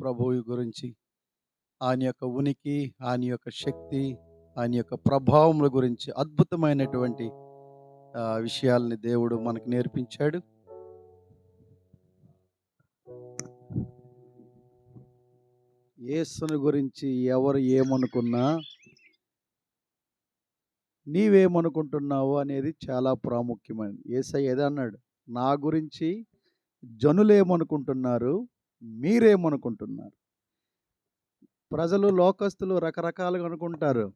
ప్రభువు గురించి, ఆయన యొక్క ఉనికి, ఆయన యొక్క శక్తి, ఆయన యొక్క ప్రభావముల గురించి అద్భుతమైనటువంటి విషయాల్ని దేవుడు మనకు నేర్పించాడు. యేసుని గురించి ఎవరు ఏమనుకున్నా నీవేమనుకుంటున్నావు అనేది చాలా ప్రాముఖ్యమైనది. యేసయ్య ఏదన్నాడు, నా గురించి జనులేమనుకుంటున్నారు, మీరేమనుకుంటున్నారు? ప్రజలు, లోకస్తులు రకరకాలుగా అనుకుంటారు.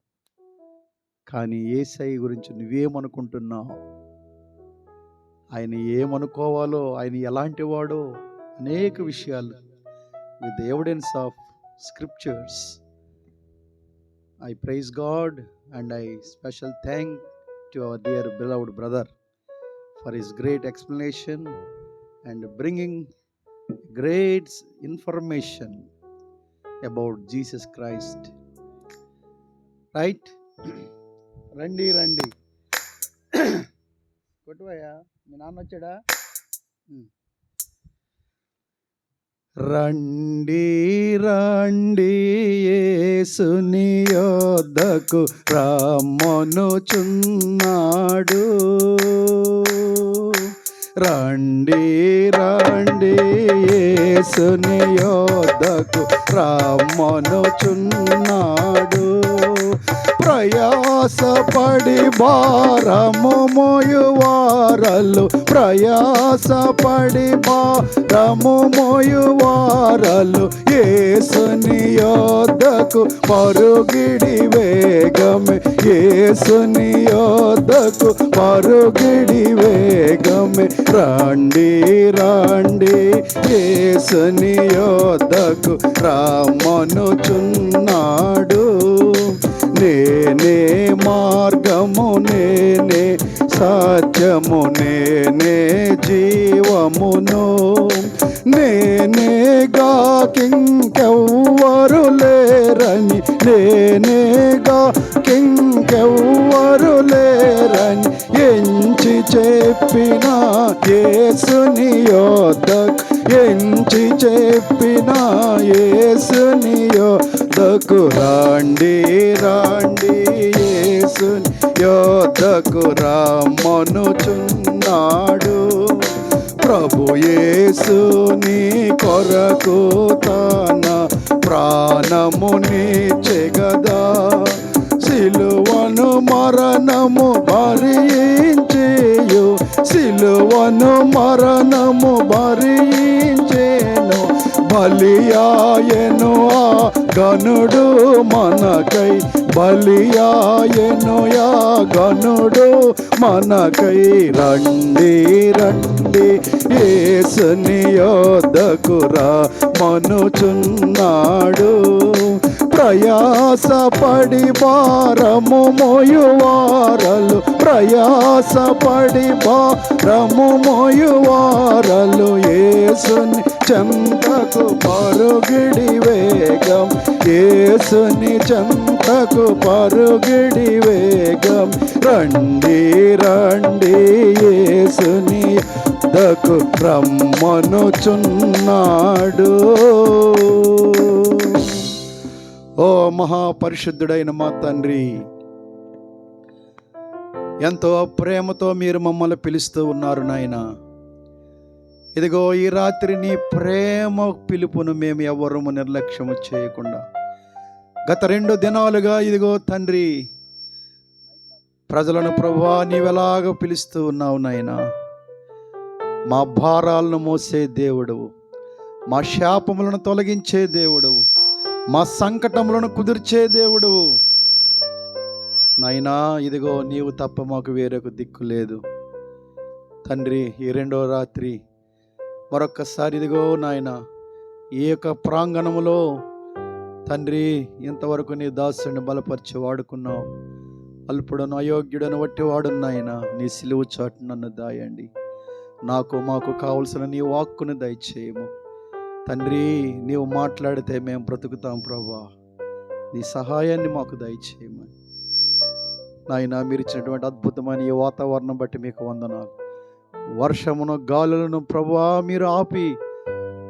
కానీ యేసయ్య గురించి నువ్వేమనుకుంటున్నావు? ఆయన ఏమనుకోవాలో, ఆయన ఎలాంటి వాడో అనేక విషయాలు with evidence of scriptures. I praise God and I special thank to our dear beloved brother for his great explanation and bringing great information about Jesus Christ. Right? రండి రండి కొట్టువయ్యా, మీ నాన్న వచ్చాడా? రండి రండి యేసుని యొద్దకు రమ్మనుచున్నాడు. రండి రండి యేసుని యొద్దకు రమ్మనుచున్నాడు. ప్రయాసపడి భారము మోయువారలు, ప్రయాసపడి భారము మోయువారలు, యేసుని యొద్దకు పరుగిడి వేగమే, యేసుని యొద్దకు పరుగిడి వేగమే. రండి రండి యేసుని యొద్దకు రమ్మనుచున్నాడు. నేనే మార్గము, నేనే సత్యము, నేనే జీవమును, నేనేగా కింకెవ్వరు లేరని, నేనేగా కింకెవ్వరు లేరని ఎంచి చెప్పిన యేసుని యొద్దకు, ఎంచి చెప్పిన యేసుని యొద్దకు రండి రండి యేసుని యొద్దకు రమ్మనుచున్నాడు. ప్రభు యేసు నీ కొరకు తన ప్రాణమునిచ్చెగదా, సిలువను మరణము భరించేయు, సిలువను మరణము భరించేను. బలియాయను ఆ గనుడు మనకై, బలియాయను ఆ గనుడు మనకై. రండి రండి యేసుని యొద్దకు రమ్మనుచున్నాడు. ప్రయాసపడి భారము మోయువారలు, ప్రయాసపడి భారము మోయువారలు, యేసుని చెంతకు పరుగిడి వేగం, యేసుని చెంతకు పరుగిడి వేగం. రండి రండి యేసుని యొద్దకు రమ్మనుచున్నాడు. ఓ మహాపరిశుద్ధుడైన మా తండ్రి, ఎంతో ప్రేమతో మీరు మమ్మల్ని పిలుస్తూ ఉన్నారు నాయన. ఇదిగో ఈ రాత్రి నీ ప్రేమ పిలుపును మేము ఎవ్వరము నిర్లక్ష్యము చేయకుండా గత 2 దినాలుగా ఇదిగో తండ్రి ప్రజలను ప్రభువా నీవెలాగ పిలుస్తూ ఉన్నావు నాయన. మా భారాలను మోసే దేవుడవు, మా శాపములను తొలగించే దేవుడవు, మా సంకటములను కుదిర్చే దేవుడవు నాయనా. ఇదిగో నీవు తప్ప మాకు వేరొక దిక్కు లేదు తండ్రి. ఈ 2వ రాత్రి మరొక్కసారి ఇదిగో నాయన ఈ యొక్క ప్రాంగణములో తండ్రి ఇంతవరకు నీ దాసుని బలపరిచి వాడుకున్నావు. అల్పుడను అయోగ్యుడను వట్టివాడు నాయన, నీ సిలువు చాటు నన్ను దాయండి. నాకు మాకు కావలసిన నీ వాక్కును దయచేయము తండ్రి. నీవు మాట్లాడితే మేము బ్రతుకుతాం ప్రభా. నీ సహాయాన్ని మాకు దయచేయమని నాయన. మీరు ఇచ్చినటువంటి అద్భుతమైన ఈ వాతావరణం బట్టి మీకు వందనాలు. వర్షమును గాలులను ప్రభువా మీరు ఆపి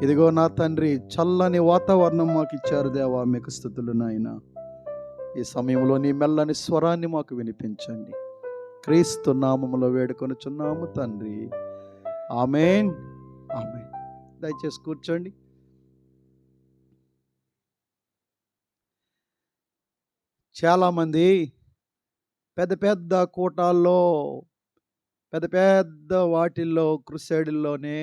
ఇదిగో నా తండ్రి, చల్లని వాతావరణం మాకు ఇచ్చారు దేవా, మీకు స్తుతులు నాయన. ఈ సమయంలో నీ మెల్లని స్వరాన్ని మాకు వినిపించండి. క్రీస్తు నామములో వేడుకొనుచున్నాము తండ్రి, ఆమేన్, ఆమేన్. దయచేసి కూర్చోండి. చాలామంది పెద్ద పెద్ద కూటాల్లో, పెద్ద పెద్ద వాటిల్లో, క్రుసేడుల్లోనే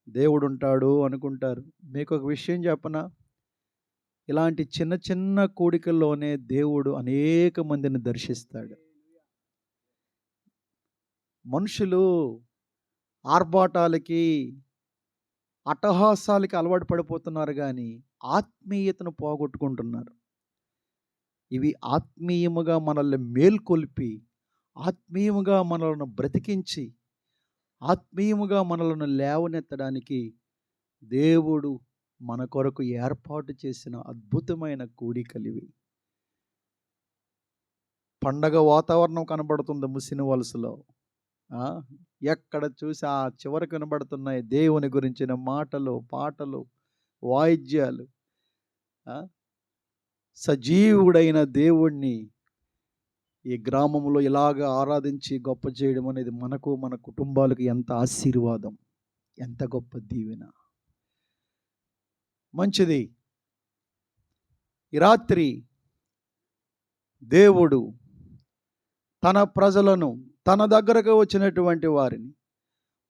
దేవుడు ఉంటాడు అనుకుంటారు. మీకు ఒక విషయం చెప్పనా? ఇలాంటి చిన్న చిన్న కూడికల్లోనే దేవుడు అనేక మందిని దర్శిస్తాడు. మనుషులు ఆర్భాటాలకి, అట్టహాసాలకి అలవాటు పడిపోతున్నారు, కానీ ఆత్మీయతను పోగొట్టుకుంటున్నారు. ఇవి ఆత్మీయముగా మనల్ని మేల్కొల్పి, ఆత్మీయముగా మనలను బ్రతికించి, ఆత్మీయముగా మనలను లేవనెత్తడానికి దేవుడు మన కొరకు ఏర్పాటు చేసిన అద్భుతమైన కూడికలివి. పండగ వాతావరణం కనబడుతుంది ముసిన వలసలో. ఎక్కడ చూసి ఆ చివరికి కనబడుతున్నాయి దేవుని గురించిన మాటలు, పాటలు, వాయిద్యాలు. సజీవుడైన దేవుణ్ణి ఈ గ్రామంలో ఇలాగ ఆరాధించి గొప్ప చేయడం అనేది మనకు, మన కుటుంబాలకు ఎంత ఆశీర్వాదం, ఎంత గొప్ప దీవెన. మంచిది. ఈ రాత్రి దేవుడు తన ప్రజలను, తన దగ్గరకు వచ్చినటువంటి వారిని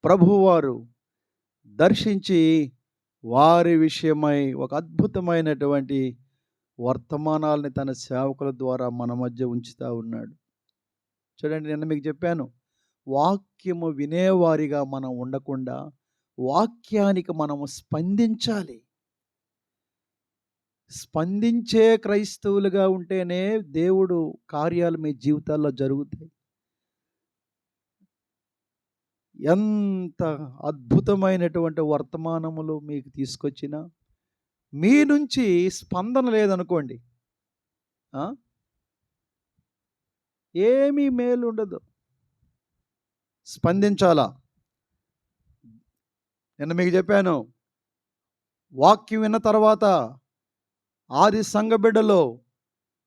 ప్రభువారు దర్శించి వారి విషయమై ఒక అద్భుతమైనటువంటి వర్తమానాలని తన సేవకుల ద్వారా మన మధ్య ఉంచుతూ ఉన్నాడు. చూడండి, నిన్న మీకు చెప్పాను, వాక్యము వినేవారిగా మనం ఉండకుండా వాక్యానికి మనము స్పందించాలి. స్పందించే క్రైస్తవులుగా ఉంటేనే దేవుడు కార్యాలు మీ జీవితాల్లో జరుగుతాయి. ఎంత అద్భుతమైనటువంటి వర్తమానములు మీకు తీసుకొచ్చినా మీ నుంచి స్పందన లేదనుకోండి, ఏమీ మేలు ఉండదు. స్పందించాలా. నిన్న మీకు చెప్పాను, వాక్యం విన్న తర్వాత ఆది సంఘ బిడ్డలో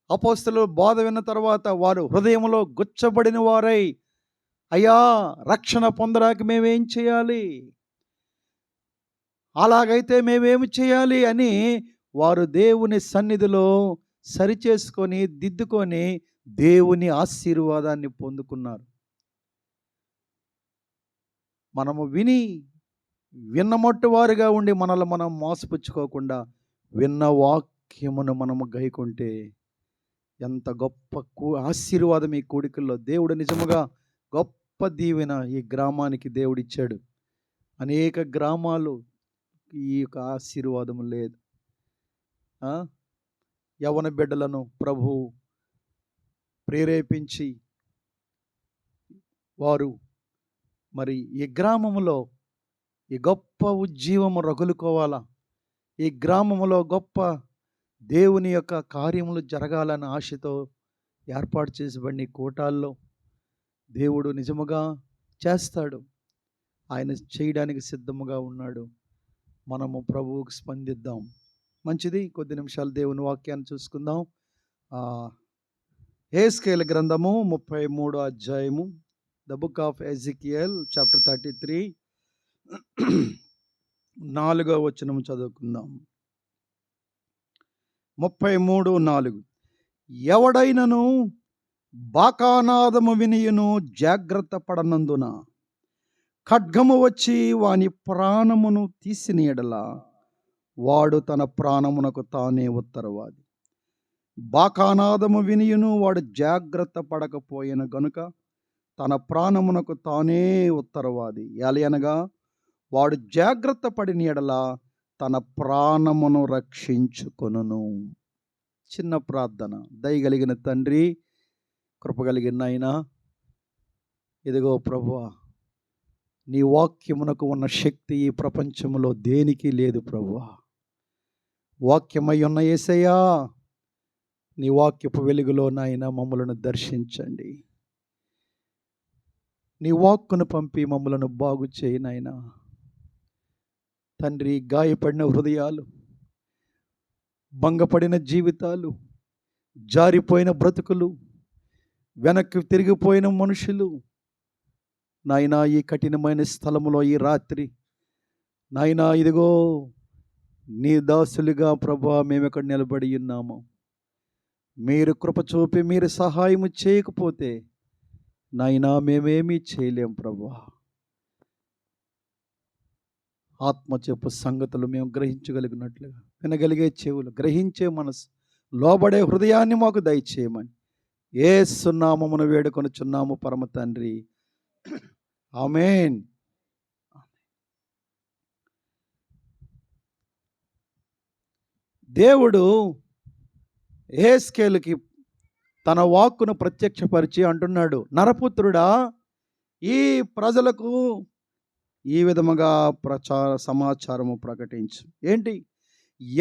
అపోస్తలుల బోధ విన్న తర్వాత వారు హృదయంలో గుచ్చబడిన వారై, అయ్యా రక్షణ పొందడానికి మేమేం చేయాలి, అలాగైతే మేమేమి చేయాలి అని వారు దేవుని సన్నిధిలో సరిచేసుకొని, దిద్దుకొని దేవుని ఆశీర్వాదాన్ని పొందుకున్నారు. మనము విన్నమట్టు వారిగా ఉండి మనల్ని మనం మోసపుచ్చుకోకుండా విన్న వాక్యమును మనము గైకుంటే ఎంత గొప్ప ఆశీర్వాదం ఈ కూడికల్లో. దేవుడు నిజముగా గొప్ప దీవెన ఈ గ్రామానికి దేవుడిచ్చాడు. అనేక గ్రామాలు ఈ యొక్క ఆశీర్వాదం లేదు. యవన బిడ్డలను ప్రభు ప్రేరేపించి వారు మరి ఈ గ్రామములో ఈ గొప్ప ఉజ్జీవము రగులుకోవాలా, ఈ గ్రామములో గొప్ప దేవుని యొక్క కార్యములు జరగాలన్న ఆశతో ఏర్పాటు చేసబడిన కూటాల్లో దేవుడు నిజముగా చేస్తాడు. ఆయన చేయడానికి సిద్ధముగా ఉన్నాడు. మనము ప్రభువుకు స్పందిద్దాం. మంచిది. కొద్ది నిమిషాలు దేవుని వాక్యాన్ని చూసుకుందాం. హెస్కేలు గ్రంథము 33వ అధ్యాయము, the book of Ezekiel chapter 33, 4వ వచనం చదువుకుందాం. 33:4. ఎవడైనను బాకానాదము వినియును జాగ్రత్త పడనందున ఖడ్గము వచ్చి వాని ప్రాణమును తీసిన ఎడల వాడు తన ప్రాణమునకు తానే ఉత్తరవాది. బాకానాదము వినియును వాడు జాగ్రత్త పడకపోయిన గనుక తన ప్రాణమునకు తానే ఉత్తరవాది. ఎలయనగా వాడు జాగ్రత్త పడిన ఎడల తన ప్రాణమును రక్షించుకొనును. చిన్న ప్రార్థన. దయగలిగిన తండ్రి, కృపగలిగిన నాయనా, ఇదిగో ప్రభువా, నీ వాక్యమునకు ఉన్న శక్తి ఈ ప్రపంచంలో దేనికి లేదు ప్రభువా. వాక్యమై ఉన్న యేసయ్యా, నీ వాక్యపు వెలుగులో నాయనా మమ్మలను దర్శించండి. నీ వాక్కును పంపి మమ్మలను బాగు చేయి నాయనా. తండ్రి, గాయపడిన హృదయాలు, భంగపడిన జీవితాలు, జారిపోయిన బ్రతుకులు, వెనక్కి తిరిగిపోయిన మనుషులు, నాయనా ఈ కఠినమైన స్థలములో ఈ రాత్రి నాయనా ఇదిగో నీ దాసులుగా ప్రభా మేము ఇక్కడ నిలబడి ఉన్నాము. మీరు కృప చూపి మీరు సహాయము చేయకపోతే నాయనా మేమేమీ చేయలేం ప్రభా. ఆత్మ చెప్పు సంగతులు మేము గ్రహించగలిగినట్లుగా, వినగలిగే చెవులు, గ్రహించే మనసు, లోబడే హృదయాన్ని మాకు దయచేయమని యేసు నామమున వేడుకొనుచున్నాము పరమ తండ్రి, ఆమేన్. దేవుడు యెహెజ్కేలుకి తన వాక్కును ప్రత్యక్షపరిచి అంటున్నాడు, నరపుత్రుడా, ఈ ప్రజలకు ఈ విధముగా సమాచారము ప్రకటించు. ఏంటి?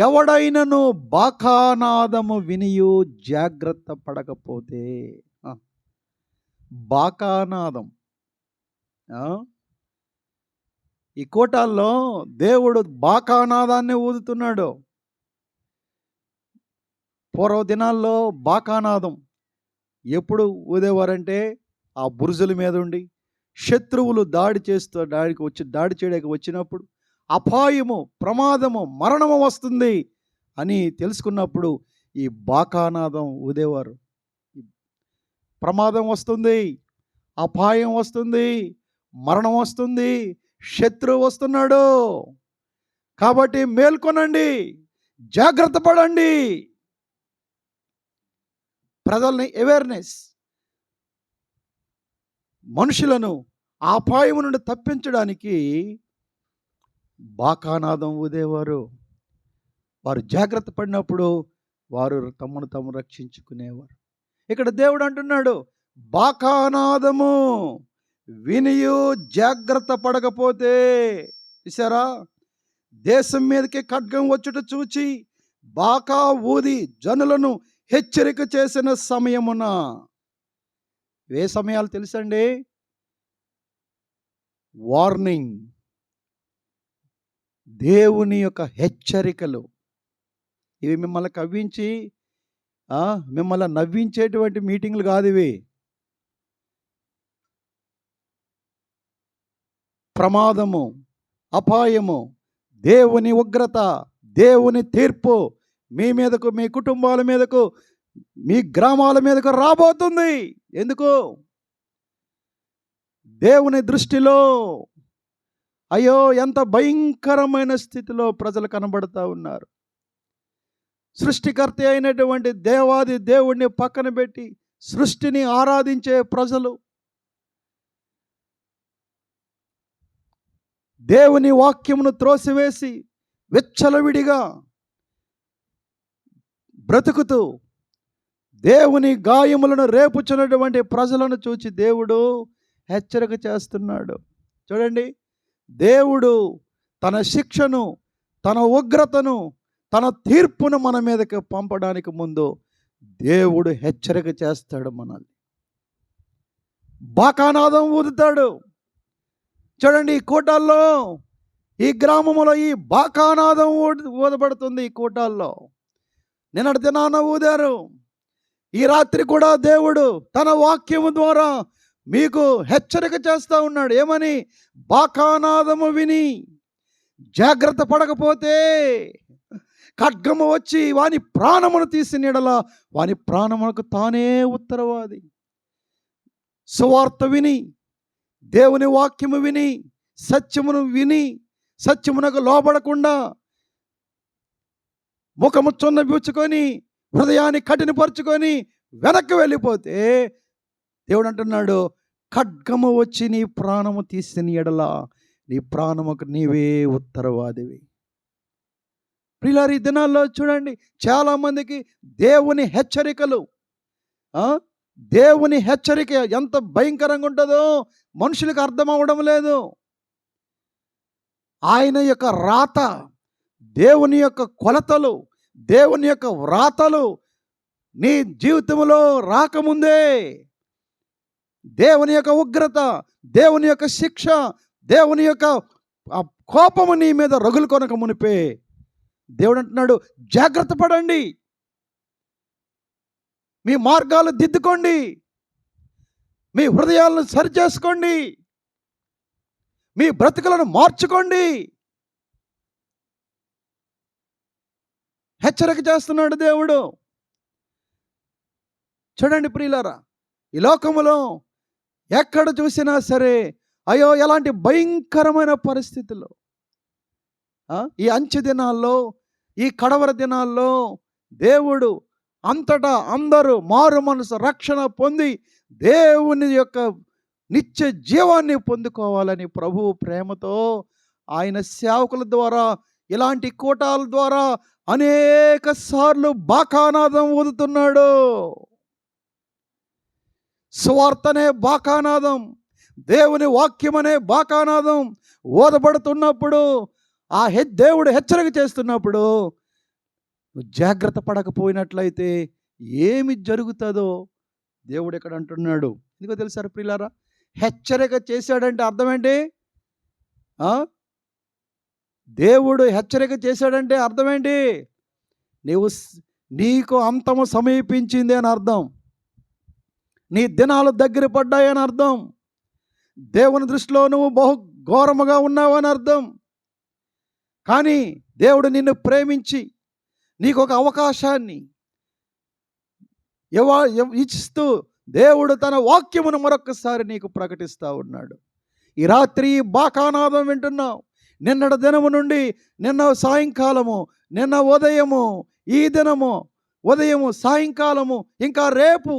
ఎవడైనను బాకానాదము వినియు జాగ్రత్త పడకపోతే. బాకానాదం, ఈ కోటాల్లో దేవుడు బాకానాదాన్ని ఊదుతున్నాడు. పూర్వ దినాల్లో బాకానాదం ఎప్పుడు ఊదేవారంటే ఆ బురుజుల మీద ఉండి శత్రువులు దాడి చేయడానికి వచ్చినప్పుడు అపాయము, ప్రమాదము, మరణము వస్తుంది అని తెలుసుకున్నప్పుడు ఈ బాకానాదం ఊదేవారు. ప్రమాదం వస్తుంది, అపాయం వస్తుంది, మరణం వస్తుంది, శత్రువు వస్తున్నాడు, కాబట్టి మేల్కొనండి, జాగ్రత్త పడండి. ప్రజల్ని అవేర్నెస్, మనుషులను ఆ అపాయం నుండి తప్పించడానికి బాకానాదం ఊదేవారు. వారు జాగ్రత్త పడినప్పుడు వారు తమను తాము రక్షించుకునేవారు. ఇక్కడ దేవుడు అంటున్నాడు, బాకానాదము వినియు జాగ్రత్త పడకపోతే. చూసారా, దేశం మీదకి ఖడ్గం వచ్చుట చూచి బాకా ఊది జనులను హెచ్చరిక చేసిన సమయమున, ఏ సమయాలు తెలుసండి? వార్నింగ్, దేవుని యొక్క హెచ్చరికలు. ఇవి మిమ్మల్ని కవ్వించి మిమ్మల్ని నవ్వించేటువంటి మీటింగ్లు కాదు ఇవి. ప్రమాదము, అపాయము, దేవుని ఉగ్రత, దేవుని తీర్పు మీ మీదకు, మీ కుటుంబాల మీదకు, మీ గ్రామాల మీదకు రాబోతుంది. ఎందుకు? దేవుని దృష్టిలో అయ్యో ఎంత భయంకరమైన స్థితిలో ప్రజలు కనబడుతూ ఉన్నారు. సృష్టికర్త అయినటువంటి దేవాది దేవుడిని పక్కన పెట్టి సృష్టిని ఆరాధించే ప్రజలు, దేవుని వాక్యమును త్రోసివేసి విచ్చలవిడిగా బ్రతుకుతూ దేవుని గాయములను రేపుచున్నటువంటి ప్రజలను చూచి దేవుడు హెచ్చరిక చేస్తున్నాడు. చూడండి, దేవుడు తన శిక్షను, తన ఉగ్రతను, తన తీర్పును మన మీదకి పంపడానికి ముందు దేవుడు హెచ్చరిక చేస్తాడు మనల్ని. బాకానాదం ఊదుతాడు. చూడండి, ఈ కోటాల్లో, ఈ గ్రామంలో ఈ బాకానాదం ఊదబడుతుంది. ఈ కోటాల్లో నిన్నటి దినాన ఊదారు. ఈ రాత్రి కూడా దేవుడు తన వాక్యము ద్వారా మీకు హెచ్చరిక చేస్తూ ఉన్నాడు. ఏమని? బాకానాదము విని జాగ్రత్త పడకపోతే ఖడ్గము వచ్చి వాని ప్రాణమును తీసిన యెడల వాని ప్రాణమునకు తానే ఉత్తరవాది. సువార్త విని, దేవుని వాక్యము విని, సత్యమును విని, సత్యమునకు లోబడకుండా ముఖము చున్నబుచ్చుకొని హృదయాన్ని కఠినపరుచుకొని వెనక్కి వెళ్ళిపోతే దేవుడు అంటున్నాడు, ఖడ్గము వచ్చి నీ ప్రాణము తీసిన యెడల నీ ప్రాణముకు నీవే ఉత్తరవాదివి. ప్రియులారా, ఈ దినాల్లో చూడండి, చాలామందికి దేవుని హెచ్చరికలు, దేవుని హెచ్చరిక ఎంత భయంకరంగా ఉంటుందో మనుషులకు అర్థం అవ్వడం లేదు. ఆయన యొక్క రాత, దేవుని యొక్క కొలతలు, దేవుని యొక్క వ్రాతలు నీ జీవితంలో రాకముందే దేవుని యొక్క ఉగ్రత, దేవుని యొక్క శిక్ష, దేవుని యొక్క ఆ కోపము నీ మీద రగులు కొనక మునిపే దేవుడు అంటున్నాడు, జాగ్రత్త పడండి, మీ మార్గాలు దిద్దుకోండి, మీ హృదయాలను సరిచేసుకోండి, మీ బ్రతుకులను మార్చుకోండి. హెచ్చరిక చేస్తున్నాడు దేవుడు. చూడండి ప్రియులారా, ఈ లోకములో ఎక్కడ చూసినా సరే అయ్యో ఎలాంటి భయంకరమైన పరిస్థితుల్లో, ఈ అంచె దినాల్లో, ఈ కడవర దినాల్లో దేవుడు అంతటా అందరూ మారు మనసు రక్షణ పొంది దేవుని యొక్క నిత్య జీవాన్ని పొందుకోవాలని ప్రభువు ప్రేమతో ఆయన సేవకుల ద్వారా, ఇలాంటి కూటాల ద్వారా అనేక సార్లు బాకానాదం ఊదుతున్నాడు. సువార్తనే బాకానాదం, దేవుని వాక్యమనే బాకానాదం ఓదబడుతున్నప్పుడు, దేవుడు హెచ్చరిక చేస్తున్నప్పుడు జాగ్రత్త పడకపోయినట్లయితే ఏమి జరుగుతుందో దేవుడు ఇక్కడ అంటున్నాడు. ఎందుకో తెలుసారు ప్రియులారా, హెచ్చరిక చేశాడంటే అర్థం ఏంటి? దేవుడు హెచ్చరిక చేశాడంటే అర్థం ఏంటి? నీకు అంతము సమీపించింది అని అర్థం, నీ దినాలు దగ్గర పడ్డాయని అర్థం, దేవుని దృష్టిలో నువ్వు బహు ఘోరముగా ఉన్నావని అర్థం. కానీ దేవుడు నిన్ను ప్రేమించి నీకు ఒక అవకాశాన్ని ఇస్తూ దేవుడు తన వాక్యమును మరొకసారి నీకు ప్రకటిస్తూ ఉన్నాడు. ఈ రాత్రి బాకానాదం వింటున్నావు. నిన్నటి దినము నుండి, నిన్న సాయంకాలము, నిన్న ఉదయము, ఈ దినము ఉదయము, సాయంకాలము, ఇంకా రేపు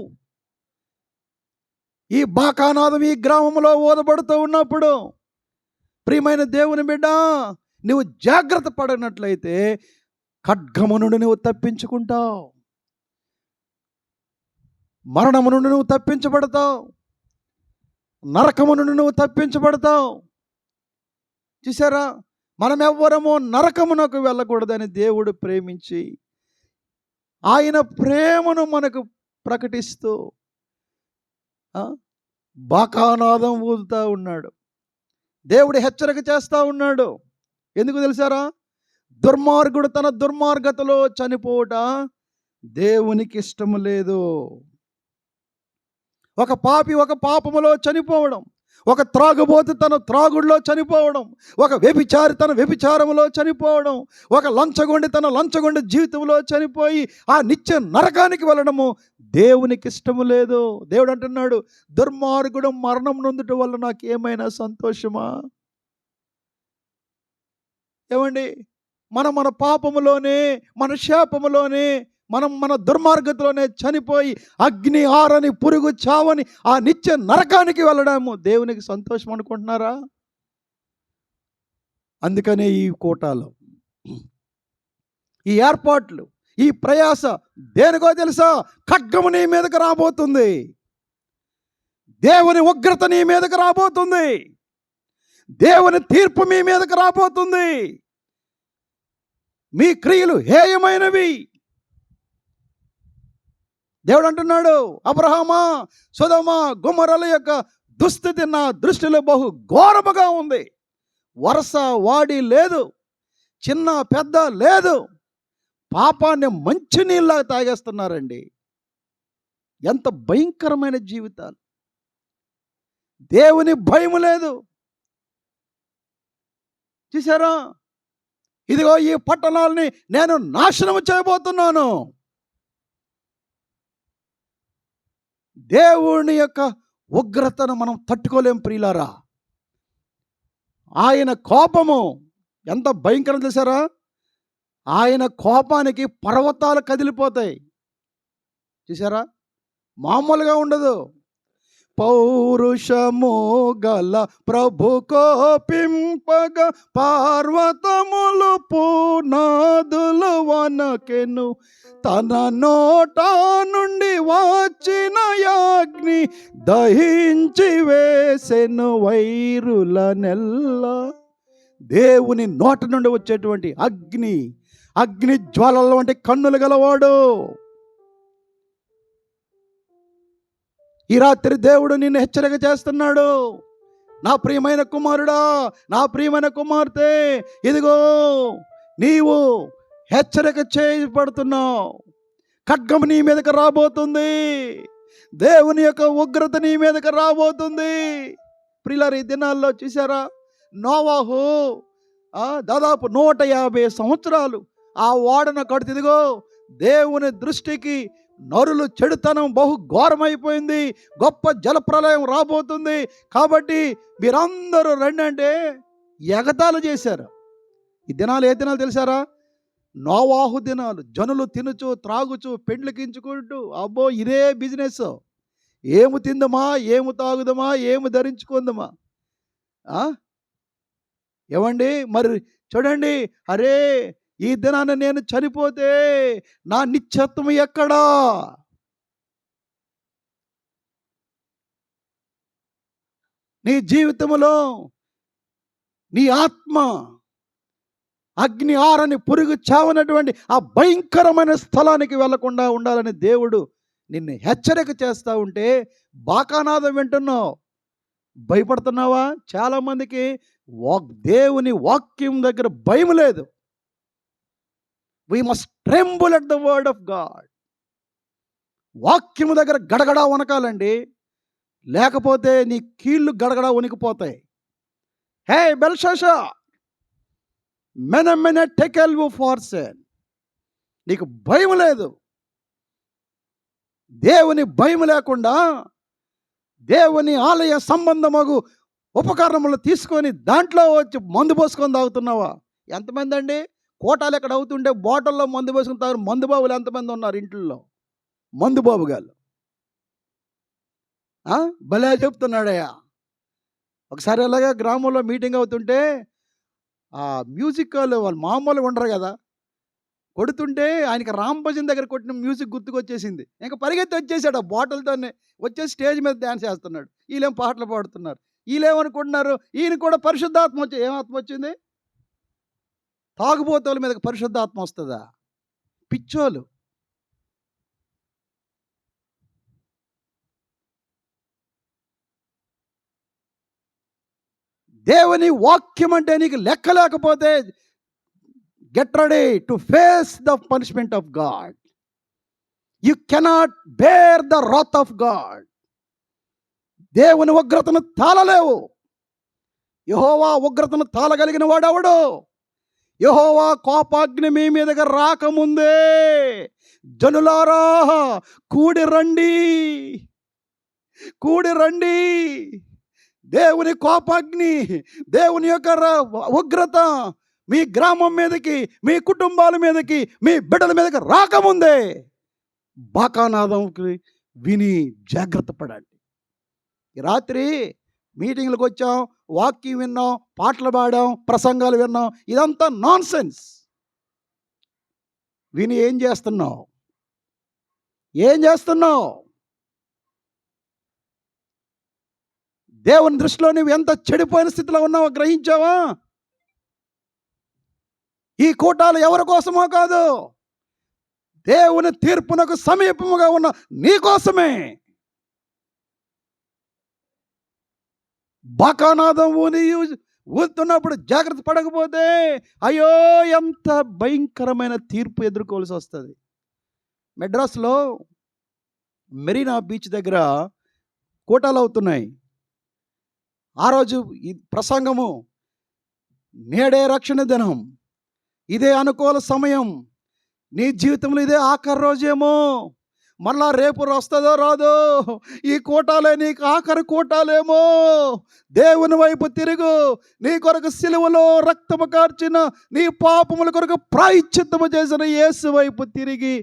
ఈ బాకానాదం ఈ గ్రామంలో ఓదబడుతూ ఉన్నప్పుడు ప్రియమైన దేవుని బిడ్డ, నువ్వు జాగ్రత్త పడినట్లయితే ఖడ్గము నుండి నువ్వు తప్పించుకుంటావు, మరణము నుండి నువ్వు తప్పించబడతావు, నరకము నుండి నువ్వు తప్పించబడతావు. చూసారా, మనం ఎవ్వరము నరకమునకు వెళ్ళకూడదని దేవుడు ప్రేమించి ఆయన ప్రేమను మనకు ప్రకటిస్తూ బాకానాదం ఊదుతూ ఉన్నాడు. దేవుడు హెచ్చరిక చేస్తూ ఉన్నాడు. ఎందుకు తెలుసారా? దుర్మార్గుడు తన దుర్మార్గతలో చనిపోవట దేవునికి ఇష్టం లేదు. ఒక పాపి ఒక పాపములో చనిపోవడం, ఒక త్రాగుబోతు తన త్రాగుడులో చనిపోవడం, ఒక వ్యభిచారి తన వ్యభిచారములో చనిపోవడం, ఒక లంచగొండి తన లంచగొండి జీవితంలో చనిపోయి ఆ నిత్య నరకానికి వెళ్ళడము దేవునికి ఇష్టము లేదు. దేవుడు అంటున్నాడు, దుర్మార్గుడు మరణం నొందుట వల్ల నాకు ఏమైనా సంతోషమా? ఏమండి, మన పాపములోనే, మన శాపములోనే, మన దుర్మార్గతలోనే చనిపోయి అగ్ని ఆరని పురుగు చావని ఆ నిత్య నరకానికి వెళ్ళడము దేవునికి సంతోషం అనుకుంటున్నారా? అందుకనే ఈ కూటాలు, ఈ ఏర్పాట్లు, ఈ ప్రయాస దేనికో తెలుసా? ఖడ్గము నీ మీదకి రాబోతుంది, దేవుని ఉగ్రత నీ మీదకి రాబోతుంది, దేవుని తీర్పు మీ మీదకి రాబోతుంది. మీ క్రియలు హేయమైనవి. దేవుడు అంటున్నాడు, అబ్రహామా, సొదొమ, గొమొర్రాల యొక్క దుస్థితి నా దృష్టిలో బహు ఘోరముగా ఉంది. వరస వాడి లేదు, చిన్న పెద్ద లేదు, పాపాన్ని మంచినీళ్ళగా తాగేస్తున్నారండి. ఎంత భయంకరమైన జీవితాలు. దేవుని భయం లేదు. చూసారా, ఇదిగో ఈ పట్టణాలని నేను నాశనం చేయబోతున్నాను. దేవుని యొక్క ఉగ్రతను మనం తట్టుకోలేం ప్రియులారా. ఆయన కోపము ఎంత భయంకరం చూసారా? ఆయన కోపానికి పర్వతాలు కదిలిపోతాయి. చూసారా, మామూలుగా ఉండదు. పౌరుషము గల ప్రభు కోపింపగ పార్వతములు పునాదులు వనకెను, తన నోట నుండి వచ్చిన అగ్ని దహించి వేసెను వైరుల నెల్ల. దేవుని నోట నుండి వచ్చేటువంటి అగ్ని జ్వాలల వంటి కన్నులు గలవాడు. ఈ రాత్రి దేవుడు నిన్ను హెచ్చరిక చేస్తున్నాడు. నా ప్రియమైన కుమారుడా, నా ప్రియమైన కుమార్తె, ఇదిగో నీవు హెచ్చరిక చేయబడుతున్నావు. ఖడ్గం నీ మీదకి రాబోతుంది. దేవుని యొక్క ఉగ్రత నీ మీదకి రాబోతుంది. ప్రియులారా, ఈ దినాల్లో చూసారా, నోవాహు దాదాపు 150 సంవత్సరాలు ఆ ఓడను కడితే ఇదిగో దేవుని దృష్టికి నరులు చెడుతనం బహు ఘోరమైపోయింది, గొప్ప జలప్రలయం రాబోతుంది, కాబట్టి మీరందరూ రండి అంటే ఎగతాళి చేశారు. ఈ దినాలు ఏ దినాలు తెలుసారా? నోవాహు దినాలు. జనులు తినుచు త్రాగుచు పెండ్లికించుకుంటూ, అబ్బో ఇదే బిజినెస్. ఏమి తిందమా, ఏమి తాగుదమా, ఏమి ధరించుకుందమా. ఏమండి మరి చూడండి, అరే ఈ దినాన నేను చనిపోతే నా నిత్యత్వం ఎక్కడా? నీ జీవితంలో నీ ఆత్మ అగ్ని ఆరని పురుగు చావనటువంటి ఆ భయంకరమైన స్థలానికి వెళ్లకుండా ఉండాలని దేవుడు నిన్ను హెచ్చరిక చేస్తూ ఉంటే బాకానాదం వింటున్నావు, భయపడుతున్నావా? చాలామందికి దేవుని వాక్యం దగ్గర భయం లేదు. We must tremble at the word of God. వాక్యము దగ్గర గడగడా వనకాలండి, లేకపోతే నీ కీళ్ళు గడగడా వణికిపోతాయి. హే బెల్షాషా, మెన టెకెల్ ఫార్ సేల్. నీకు భయం లేదు. దేవుని భయం లేకుండా దేవుని ఆలయ సంబంధమగు ఉపకరణములు తీసుకొని దాంట్లో వచ్చి మందు పోసుకొని తాగుతున్నావా? ఎంతమంది అండి కోటాలు ఎక్కడ అవుతుంటే బాటిల్లో మందు పోసుకుని తాగు మందుబాబులు ఎంతమంది ఉన్నారు ఇంట్లో? మందుబాబు గారు భలే చెప్తున్నాడయ్యా. ఒకసారి అలాగే గ్రామంలో మీటింగ్ అవుతుంటే ఆ మ్యూజిక్ వాళ్ళు మామూలుగా ఉండరు కదా, కొడుతుంటే ఆయనకి రాంభజన్ దగ్గర కొట్టిన మ్యూజిక్ గుర్తుకొచ్చేసింది. ఇంకా పరిగెత్తి వచ్చేసాడు ఆ బాటిల్తోనే, వచ్చేసి స్టేజ్ మీద డ్యాన్స్ చేస్తున్నాడు. వీళ్ళేం పాటలు పాడుతున్నారు. వీళ్ళేమనుకుంటున్నారు, ఈయన కూడా పరిశుద్ధాత్మ వచ్చి. ఏం ఆత్మ వచ్చింది? తాగుబోతుల మీదకి పరిశుద్ధాత్మ వస్తుందా? పిచ్చోలు. దేవుని వాక్యం అంటే నీకు లెక్క లేకపోతే get ready to face the punishment of God. You cannot bear the wrath of God. దేవుని ఉగ్రతను తాళలేవు. యెహోవా ఉగ్రతను తాళగలిగిన వాడెవడు? యెహోవా కోపాగ్ని మీ మీదగా రాకముందే జనులారా కూడి రండి, కూడి రండి. దేవుని కోపాగ్ని, దేవుని యొక్క ఉగ్రత మీ గ్రామం మీదకి, మీ కుటుంబాల మీదకి, మీ బిడ్డల మీదకి రాకముందే బాకానాదంకి విని జాగ్రత్త పడండి. ఈ రాత్రి మీటింగ్లకు వచ్చాం, వాక్యం విన్నాం, పాటలు పాడాం, ప్రసంగాలు విన్నాం, ఇదంతా నాన్ సెన్స్. విని ఏం చేస్తున్నావు? ఏం చేస్తున్నావు? దేవుని దృష్టిలో నువ్వు ఎంత చెడిపోయిన స్థితిలో ఉన్నావో గ్రహించావా? ఈ కూటాలు ఎవరి కోసమో కాదు, దేవుని తీర్పునకు సమీపముగా ఉన్న నీ కోసమే. బాకానాదం ఊతున్నప్పుడు జాగ్రత్త పడకపోతే అయ్యో ఎంత భయంకరమైన తీర్పు ఎదుర్కోవాల్సి వస్తుంది. మెడ్రాస్లో మెరీనా బీచ్ దగ్గర కూటాలు అవుతున్నాయి. ఆ రోజు ఈ ప్రసంగము, నేడే రక్షణ దినం, ఇదే అనుకూల సమయం, నీ జీవితంలో ఇదే ఆఖరి రోజేమో, మళ్ళా రేపు వస్తుందో రాదో, ఈ కూటాలే నీకు ఆఖరి కూటాలేమో. దేవుని వైపు తిరుగు. నీ కొరకు సిలువలో రక్తము కార్చిన, నీ పాపముల కొరకు ప్రాయశ్చిత్తము చేసిన యేసు వైపు తిరిగి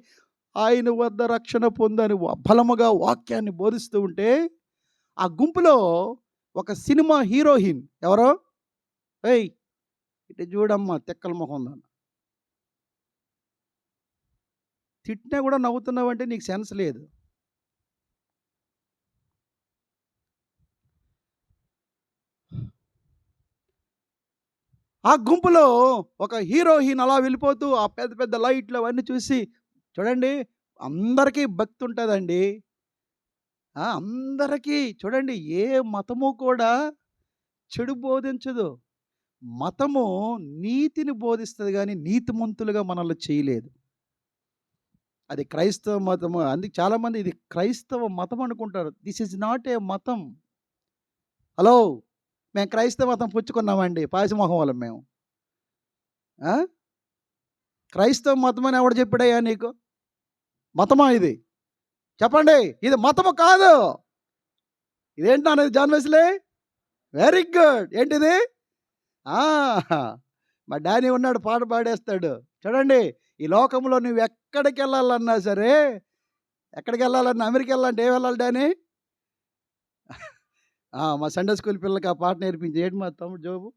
ఆయన వద్ద రక్షణ పొందని బలముగా వాక్యాన్ని బోధిస్తూ ఉంటే ఆ గుంపులో ఒక సినిమా హీరోయిన్, ఎవరో, ఏయ్ ఇటు చూడమ్మా తెక్కల మొహం ఉందన్న, తిట్టినా కూడా నవ్వుతున్నావంటే నీకు సెన్స్ లేదు. ఆ గుంపులో ఒక హీరోయిన్ అలా వెళ్ళిపోతూ ఆ పెద్ద పెద్ద లైట్లు అవన్నీ చూసి, చూడండి అందరికీ భక్తి ఉంటుందండి, అందరికీ చూడండి, ఏ మతము కూడా చెడు బోధించదు. మతము నీతిని బోధిస్తుంది గానీ నీతిమంతులుగా మనల్ని చేయలేదు. అది క్రైస్తవ మతము. అందుకే చాలామంది ఇది క్రైస్తవ మతం అనుకుంటారు. దిస్ ఈజ్ నాట్ ఏ మతం. హలో! మేము క్రైస్తవ మతం పుచ్చుకున్నామండి. పాయసమొహం వాళ్ళం మేము. ఆ! క్రైస్తవ మతం అని ఎవడు చెప్పాడయ్యా నీకు? మతమా ఇది? చెప్పండి. ఇది మతము కాదు. ఇదేంటి నాన్న జాన్ వెస్లీ? Very good. ఏంటిది? ఆ! మా డానీ ఉన్నాడు, పాట పాడేస్తాడు. చూడండి, ఈ లోకంలో నువ్వు ఎక్కడికెళ్ళాలన్నా సరే, ఎక్కడికెళ్ళాలన్నా అమెరికా వెళ్ళాలంటే ఏం వెళ్ళాలి డానీ? మా సండే స్కూల్ పిల్లలకి ఆ పాట నేర్పించి ఏంటి మా తమ్ముడు జోబు?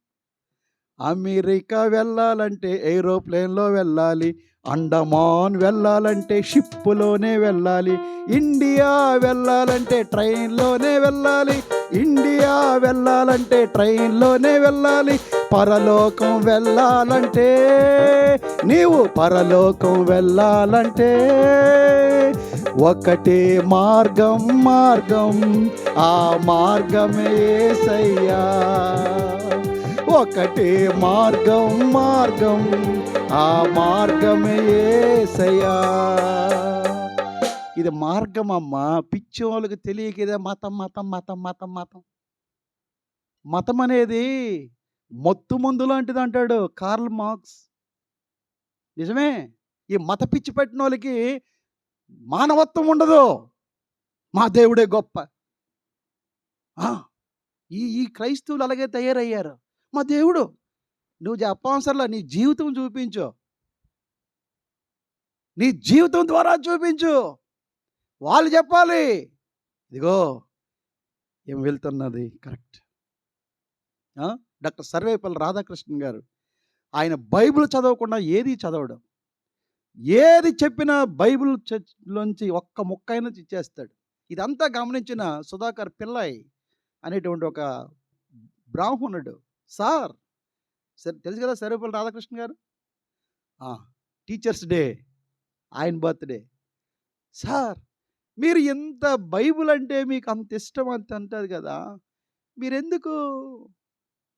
అమెరికా వెళ్ళాలంటే ఏరోప్లేన్‌లో వెళ్ళాలి. అండమాన్ వెళ్ళాలంటే షిప్పులోనే వెళ్ళాలి. ఇండియా వెళ్ళాలంటే ట్రైన్‌లోనే వెళ్ళాలి. ఇండియా వెళ్ళాలంటే ట్రైన్‌లోనే వెళ్ళాలి. పరలోకం వెళ్ళాలంటే, నీవు పరలోకం వెళ్ళాలంటే ఒకటే మార్గం, ఆ మార్గమే యేసయ్యా. ఒకటే మార్గం, ఆ మార్గమే యేసయ్యా. ఇది మార్గం అమ్మా. పిచ్చోళ్ళకి తెలియక ఇదే మతం. మతం అనేది మత్తు మందు లాంటిది అంటాడు కార్ల్ మార్క్స్. నిజమే. ఈ మత పిచ్చి పెట్టినోళ్ళకి మానవత్వం ఉండదు. మా దేవుడే గొప్ప. ఈ క్రైస్తవులు అలాగే తయారయ్యారు. మా దేవుడు, నువ్వు చెప్పవసరంలా, నీ జీవితం చూపించు. నీ జీవితం ద్వారా చూపించు. వాళ్ళు చెప్పాలి, ఇదిగో ఏం వెళ్తున్నది కరెక్ట్. డాక్టర్ సర్వేపల్లి రాధాకృష్ణన్ గారు, ఆయన బైబిల్ చదవకుండా ఏది చదవడు. ఏది చెప్పినా బైబిల్ లోంచి ఒక్క ముక్క అయినా ఇచ్చేస్తాడు. ఇదంతా గమనించిన సుధాకర్ పిల్లై అనేటువంటి ఒక బ్రాహ్మణుడు, సార్ తెలుసు కదా సర్వేపల్లి రాధాకృష్ణ గారు, టీచర్స్ డే ఆయన బర్త్డే. సార్, మీరు ఎంత బైబిల్ అంటే మీకు అంత ఇష్టం అంత అంటారు కదా, మీరెందుకు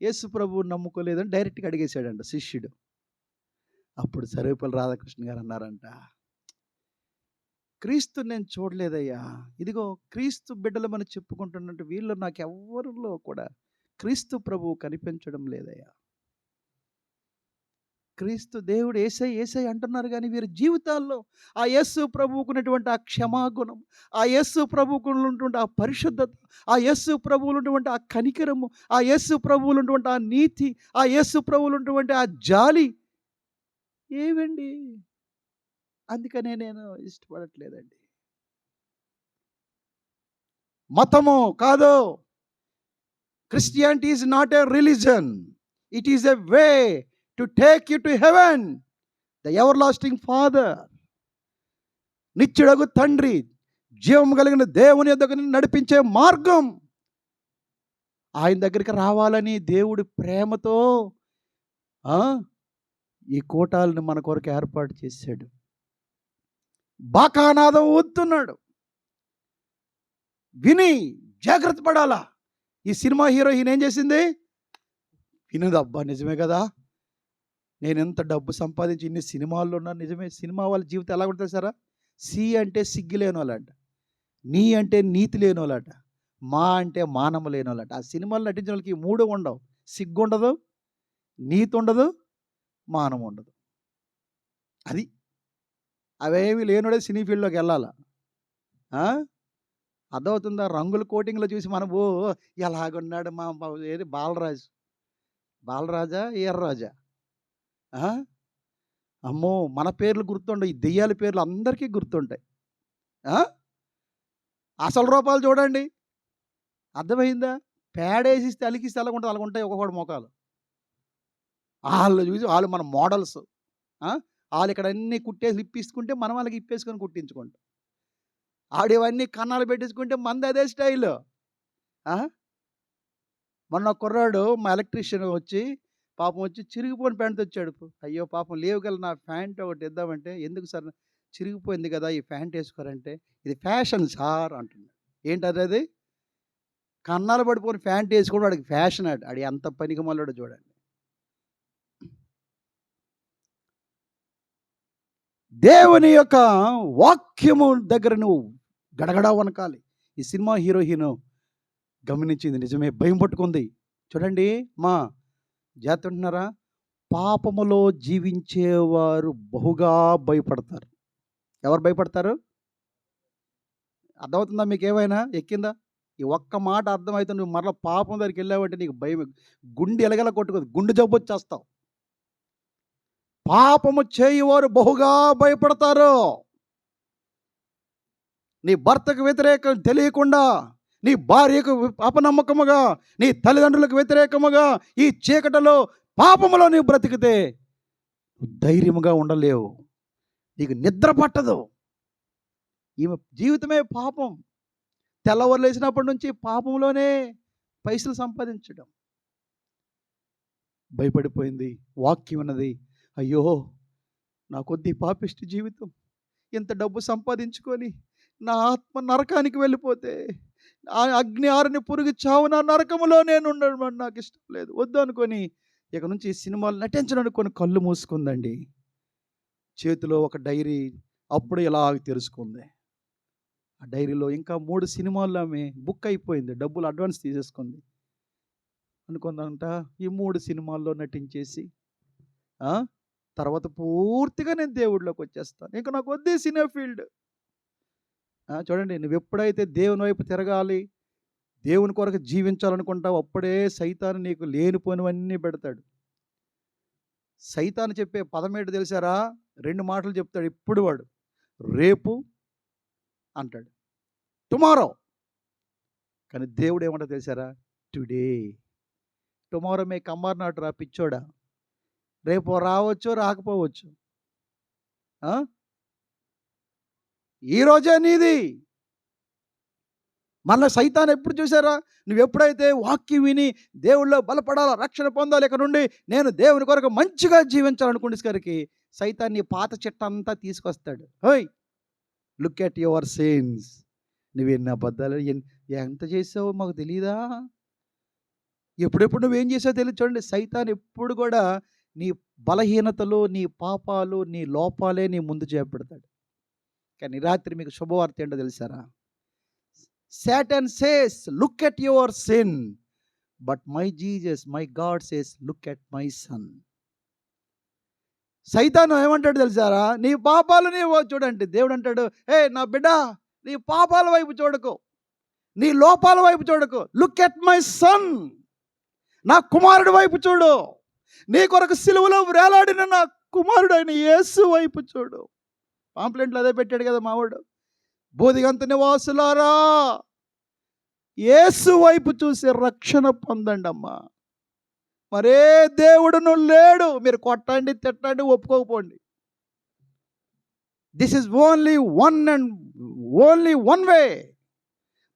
యేసు ప్రభువుని నమ్ముకోలేదని డైరెక్ట్గా అడిగేశాడంట శిష్యుడు. అప్పుడు సర్వేపల్లి రాధాకృష్ణ గారు అన్నారంట, క్రీస్తు నేను చూడలేదయ్యా. ఇదిగో క్రీస్తు బిడ్డలమని చెప్పుకుంటున్నట్టు వీళ్ళు నాకు ఎవరిలో కూడా క్రీస్తు ప్రభువు కనిపించడం లేదయ్యా. క్రీస్తు దేవుడు యేసయ్య అంటున్నారు కానీ వీరి జీవితాల్లో ఆ యేసు ప్రభువుకున్నటువంటి ఆ క్షమాగుణం, ఆ యేసు ప్రభువుకు ఉన్నటువంటి ఆ పరిశుద్ధత, ఆ యేసు ప్రభువులు ఉన్నటువంటి ఆ కనికరము, ఆ యేసు ప్రభువులు ఉన్నటువంటి ఆ నీతి, ఆ యేసు ప్రభువులు ఉన్నటువంటి ఆ జాలి ఏవండి? అందుకనే నేను ఇష్టపడట్లేదండి. మతము కాదు. Christianity is not a religion, it is a way to take you to heaven, the everlasting father. నిత్యుడగు తండ్రి, జీవం కలిగిన దేవుని దగ్గర నడిపించే మార్గం. ఆయన దగ్గరికి రావాలని దేవుడి ప్రేమతో ఈ కూటాలను మన కొరకు ఏర్పాటు చేశాడు. బాకానాదం ఊతున్నాడు, విని జాగ్రత్త పడాలా. ఈ సినిమా హీరోయిన్ ఏం చేసింది? వినదు. అబ్బా నిజమే కదా, నేను ఎంత డబ్బు సంపాదించి ఇన్ని సినిమాల్లో ఉన్నాను. నిజమే. సినిమా వాళ్ళ జీవితం ఎలా ఉంటుంది సారా? సి అంటే సిగ్గు లేని వాళ్ళంట, నీ అంటే నీతి లేని వాళ్ళట, మా అంటే మానము లేని వాళ్ళట. ఆ సినిమాలు నటించిన వాళ్ళకి ఈ మూడు ఉండవు. సిగ్గు ఉండదు, నీతి ఉండదు, మానం ఉండదు. అది అవేమి లేనుడే సినీ ఫీల్డ్లోకి వెళ్ళాలా. అర్థమవుతుందా? రంగుల కోటింగ్లో చూసి మనం ఎలాగున్నాడు మా ఏది బాలరాజా ఈర్రాజా. అమ్మో, మన పేర్లు గుర్తుండవు, ఈ దెయ్యాల పేర్లు అందరికీ గుర్తుంటాయి. అసలు రూపాలు చూడండి, అర్థమైందా? పేడేసిస్తే అలికిస్తే అలాగుంటుంది, అలాగుంటాయి ఒక్కొక్కటి మొఖాలు. వాళ్ళు చూసి వాళ్ళు మన మోడల్స్. వాళ్ళు ఇక్కడ అన్నీ కుట్టేసి ఇప్పించుకుంటే మనం వాళ్ళకి ఇప్పేసుకొని కుట్టించుకుంటాం. ఆడేవన్నీ కన్నాలు పెట్టించుకుంటే మంది అదే స్టైల్. మొన్న కుర్రాడు మా ఎలక్ట్రీషియన్ వచ్చి చిరిగిపోయిన ప్యాంట్ తెచ్చాడు. అయ్యో పాపం, లేవు గల నా ప్యాంట్ ఒకటి ఇద్దామంటే, ఎందుకు సార్, చిరిగిపోయింది కదా ఈ ప్యాంట్ వేసుకోరంటే, ఇది ఫ్యాషన్ సార్ అంటున్నాడు. ఏంటది? అది కన్నాలు పడిపోయిన ప్యాంట్ వేసుకోవడం వాడికి ఫ్యాషన్. ఆడు ఎంత పనికి మళ్ళాడో చూడండి. దేవుని యొక్క వాక్యము దగ్గర నువ్వు గడగడా వనకాలి. ఈ సినిమా హీరోయిన్ గమనించింది, నిజమే, భయం పట్టుకుంది. చూడండి మా జాగ్రత్త ఉంటున్నారా, పాపములో జీవించేవారు బహుగా భయపడతారు. ఎవరు భయపడతారు? అర్థమవుతుందా? మీకు ఏమైనా ఎక్కిందా? ఈ ఒక్క మాట అర్థమైతే నువ్వు మరలా పాపం దగ్గరికి వెళ్ళావంటే నీకు భయం, గుండె ఎలగల కొట్టుకోదు, గుండె జబ్బు వచ్చేస్తావు. పాపము చేయువారు బహుగా భయపడతారు. నీ భర్తకు వ్యతిరేకం తెలియకుండా, నీ భార్యకు అపనమ్మకముగా, నీ తల్లిదండ్రులకు వ్యతిరేకముగా ఈ చీకటిలో పాపములో నీవు బ్రతికితే ధైర్యముగా ఉండలేవు, నీకు నిద్ర పట్టదు. ఈమె జీవితమే పాపం. తెల్లవారు లేచినప్పటి నుంచి పాపంలోనే పైసలు సంపాదించడం. భయపడిపోయింది. వాక్యం ఉన్నది, అయ్యో నా కొద్ది పాపిష్టి జీవితం, ఇంత డబ్బు సంపాదించుకొని నా ఆత్మ నరకానికి వెళ్ళిపోతే, ఆ అగ్ని ఆరని పురుగు చావు నా నరకములో నేను ఉండడం నాకు ఇష్టం లేదు, వద్దు అనుకొని ఇక నుంచి సినిమాలు నటించను అనుకొని కళ్ళు మూసుకుందండి. చేతిలో ఒక డైరీ అప్పుడు ఇలా తెరుచుకుంది. ఆ డైరీలో ఇంకా 3 సినిమాల్లో ఆమె బుక్ అయిపోయింది, డబ్బులు అడ్వాన్స్ తీసేసుకుంది. అనుకుందంట ఈ 3 సినిమాల్లో నటించేసి తర్వాత పూర్తిగా నేను దేవుడిలోకి వచ్చేస్తాను, ఇంకా నాకు వద్దే సినిమా ఫీల్డ్. చూడండి, నువ్వు ఎప్పుడైతే దేవుని వైపు తిరగాలి, దేవుని కొరకు జీవించాలనుకుంటావు, అప్పుడే సైతాను నీకు లేనిపోనివన్నీ పెడతాడు. సైతాను చెప్పే పదం ఏంటో తెలిసారా? 2 మాటలు చెప్తాడు ఇప్పుడు వాడు. రేపు అంటాడు, టుమారో. కానీ దేవుడు ఏమంటాడు తెలిసారా? టుడే. టుమారో మే కమ్మర్ నాట్ రా పిచ్చోడా, రేపు రావచ్చు రాకపోవచ్చు, ఈరోజే నీది. మళ్ళీ సైతాన్ ఎప్పుడు చూసారా? నువ్వు ఎప్పుడైతే వాక్యం విని దేవుళ్ళో బలపడాలా, రక్షణ పొందాలి, ఇక నుండి నేను దేవుని కొరకు మంచిగా జీవించాలనుకునేసరికి సైతాన్ నీ పాత చిట్టంతా తీసుకొస్తాడు. హోయ్, లుక్ ఎట్ యువర్ సిన్స్. నువ్వు ఎన్ని అబద్ధాలు ఎంత చేసావో మాకు తెలీదా? ఎప్పుడెప్పుడు నువ్వేం చేసావో తెలియదు. చూడండి, సైతాన్ ఎప్పుడు కూడా నీ బలహీనతలు, నీ పాపాలు, నీ లోపాలే నీ ముందు చేపెడతాడు. కానీ రాత్రి మీకు శుభవార్త ఏంటో తెలుసారా? Satan says, look at your sin, but my Jesus, my God says, look at my son. సైతాను ఏమంటాడు తెలుసారా? నీ పాపాలు నీవు చూడండి, దేవుడు అంటాడు, ఏ నా బిడ్డ, నీ పాపాల వైపు చూడకు, నీ లోపాల వైపు చూడకు, లుక్ ఎట్ మై సన్, నా కుమారుడి వైపు చూడు, నీ కొరకు సిలువలో వేలాడిన నా కుమారుడు అయిన యేసు వైపు చూడు. పాంప్లెంట్లు అదే పెట్టాడు కదా మావాడు. బోధిగంత నివాసులారా, యేసు వైపు చూసి రక్షణ పొందండి అమ్మా. మరే దేవుడును లేడు. మీరు కొట్టండి, తిట్టండి, ఒప్పుకోకపోండి. This is only one and only one way.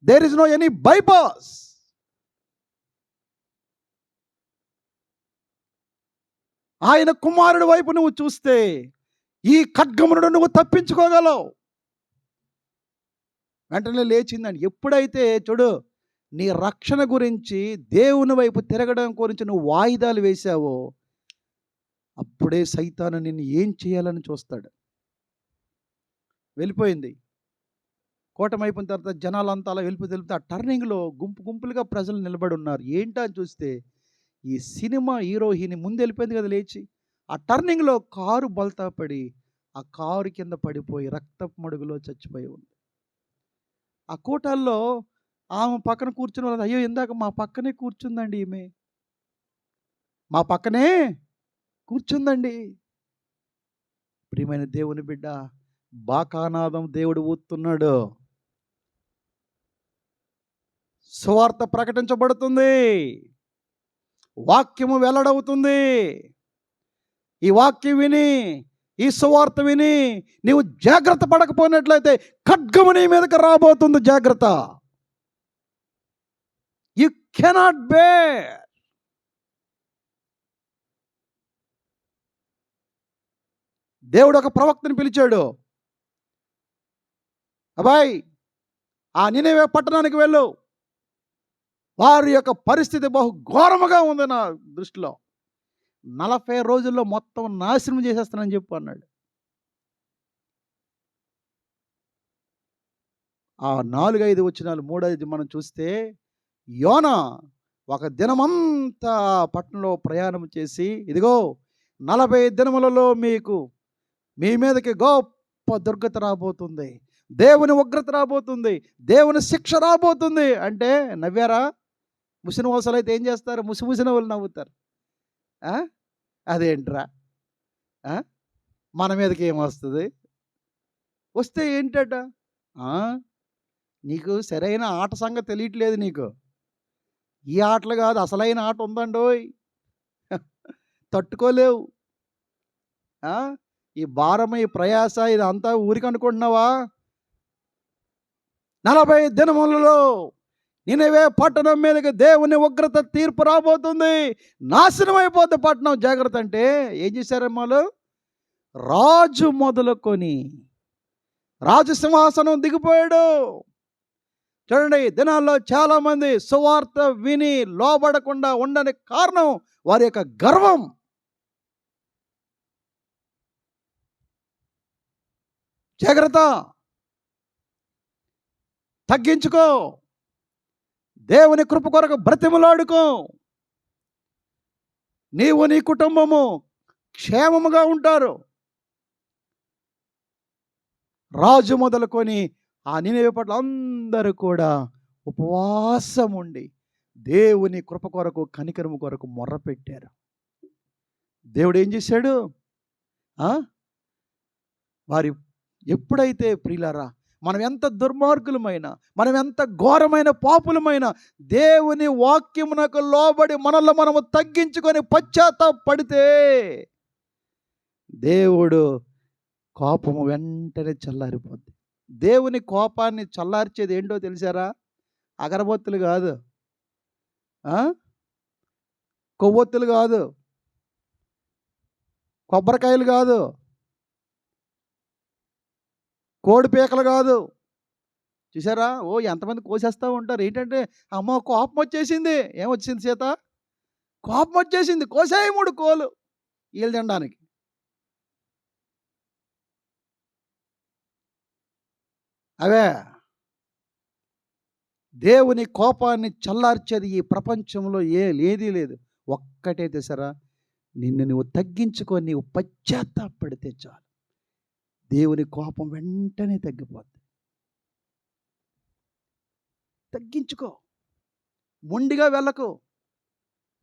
There is no any bypass. ఆయన కుమారుడి వైపు నువ్వు చూస్తే ఈ ఖడ్గము నుండి నువ్వు తప్పించుకోగలవు. వెంటనే లేచిందండి. ఎప్పుడైతే చూడు, నీ రక్షణ గురించి, దేవుని వైపు తిరగడం గురించి నువ్వు వాయిదాలు వేశావో, అప్పుడే సైతాను నిన్ను ఏం చేయాలని చూస్తాడు. వెళ్ళిపోయింది. కూటమైపోయిన తర్వాత జనాలంతా అలా వెళ్ళిపోతే ఆ టర్నింగ్లో గుంపులుగా ప్రజలు నిలబడి ఉన్నారు. ఏంటా అని చూస్తే ఈ సినిమా హీరోయిన్ ముందు వెళ్ళిపోయింది కదా లేచి. ఆ టర్నింగ్లో కారు బల్తా పడి ఆ కారు కింద పడిపోయి రక్తపు మడుగులో చచ్చిపోయి ఉంది. ఆ కూటాల్లో ఆమె పక్కన కూర్చుని వాళ్ళు, అయ్యో ఇందాక మా పక్కనే కూర్చుందండి, ఈమె మా పక్కనే కూర్చుందండి. ప్రియమైన దేవుని బిడ్డ, బాకానాదం దేవుడు ఊతున్నాడు. సువార్త ప్రకటించబడుతుంది, వాక్యము వెల్లడవుతుంది. ఈ వాక్యం విని, ఈ సువార్త విని నీవు జాగ్రత్త పడకపోయినట్లయితే ఖడ్గము నీ మీదకి రాబోతుంది. జాగ్రత్త. You cannot bear. దేవుడు ఒక ప్రవక్తని పిలిచాడు. అబ్బాయి, ఆ నినెవే పట్టణానికి వెళ్ళు, వారి యొక్క పరిస్థితి బహు ఘోరముగా ఉంది నా దృష్టిలో. 40 రోజుల్లో మొత్తం నాశనం చేసేస్తానని చెప్పు అన్నాడు. ఆ 4, 5 వచనాలు 3, 5 మనం చూస్తే, యోనా ఒక దినమంతా పట్టణంలో ప్రయాణం చేసి, ఇదిగో 40 దినములలో మీ మీదకి గొప్ప దుర్గత రాబోతుంది, దేవుని ఉగ్రత రాబోతుంది, దేవుని శిక్ష రాబోతుంది అంటే నవ్వారా? ముసిన వాసులు అయితే ఏం చేస్తారు? ముసిముసిన వాళ్ళు నవ్వుతారు. ఆ? అదేంట్రా, ఆ? మన మీదకి ఏమొస్తుంది? వస్తే ఏంటట? ఆ? నీకు సరైన ఆట సంగతి తెలియట్లేదు నీకు. ఈ ఆటలు కాదు, అసలైన ఆట ఉందండోయ్. తట్టుకోలేవు. ఆ? ఈ భారం, ఈ ప్రయాస ఇదంతా ఊరికి అనుకుంటున్నావా? 40 దినములలో నినవే పట్టణం మీదకి దేవుని ఉగ్రత తీర్పు రాబోతుంది, నాశనం అయిపోద్ది పట్టణం, జాగ్రత్త అంటే ఏం చేశారమ్మాలు? రాజు మొదలుకొని రాజు సింహాసనం దిగిపోయాడు. చూడండి, ఈ దినాల్లో చాలామంది సువార్త విని లోబడకుండా ఉండని కారణం వారి యొక్క గర్వం. జాగ్రత్త, తగ్గించుకో, దేవుని కృప కొరకు బ్రతిమలాడుకో, నీవు నీ కుటుంబము క్షేమముగా ఉంటారు. రాజు మొదలుకొని ఆ నినవే పట్ల అందరూ కూడా ఉపవాసం ఉండి దేవుని కృప కొరకు, కనికరము కొరకు మొర్రపెట్టారు. దేవుడు ఏం చేశాడు? వారి ఎప్పుడైతే ప్రియులారా, మనం ఎంత దుర్మార్గులమైనా, మనం ఎంత ఘోరమైన పాపులమైనా దేవుని వాక్యమునకు లోబడి మనల్ని మనము తగ్గించుకొని పశ్చాత్తాపడితే దేవుడు కోపము వెంటనే చల్లారిపోద్ది. దేవుని కోపాన్ని చల్లార్చేది ఏంటో తెలిసారా? అగరబత్తులు కాదు, కొవ్వొత్తులు కాదు, కొబ్బరికాయలు కాదు, కోడి పీకలు కాదు. చూసారా? ఎంతమంది కోసేస్తూ ఉంటారు. ఏంటంటే, అమ్మో కోపం వచ్చేసింది. ఏమొచ్చింది సీత? కోపం వచ్చేసింది, కోసాయి 3 కోలు వీళ్ళు తినడానికి. అవే దేవుని కోపాన్ని చల్లార్చేది ఈ ప్రపంచంలో ఏదీ లేదు. ఒక్కటే తెసరా, నిన్ను నువ్వు తగ్గించుకొని నీవు పశ్చాత్తాపడితే చాలు, దేవుని కోపం వెంటనే తగ్గిపోద్ది. తగ్గించుకో, మొండిగా వెళ్ళకు,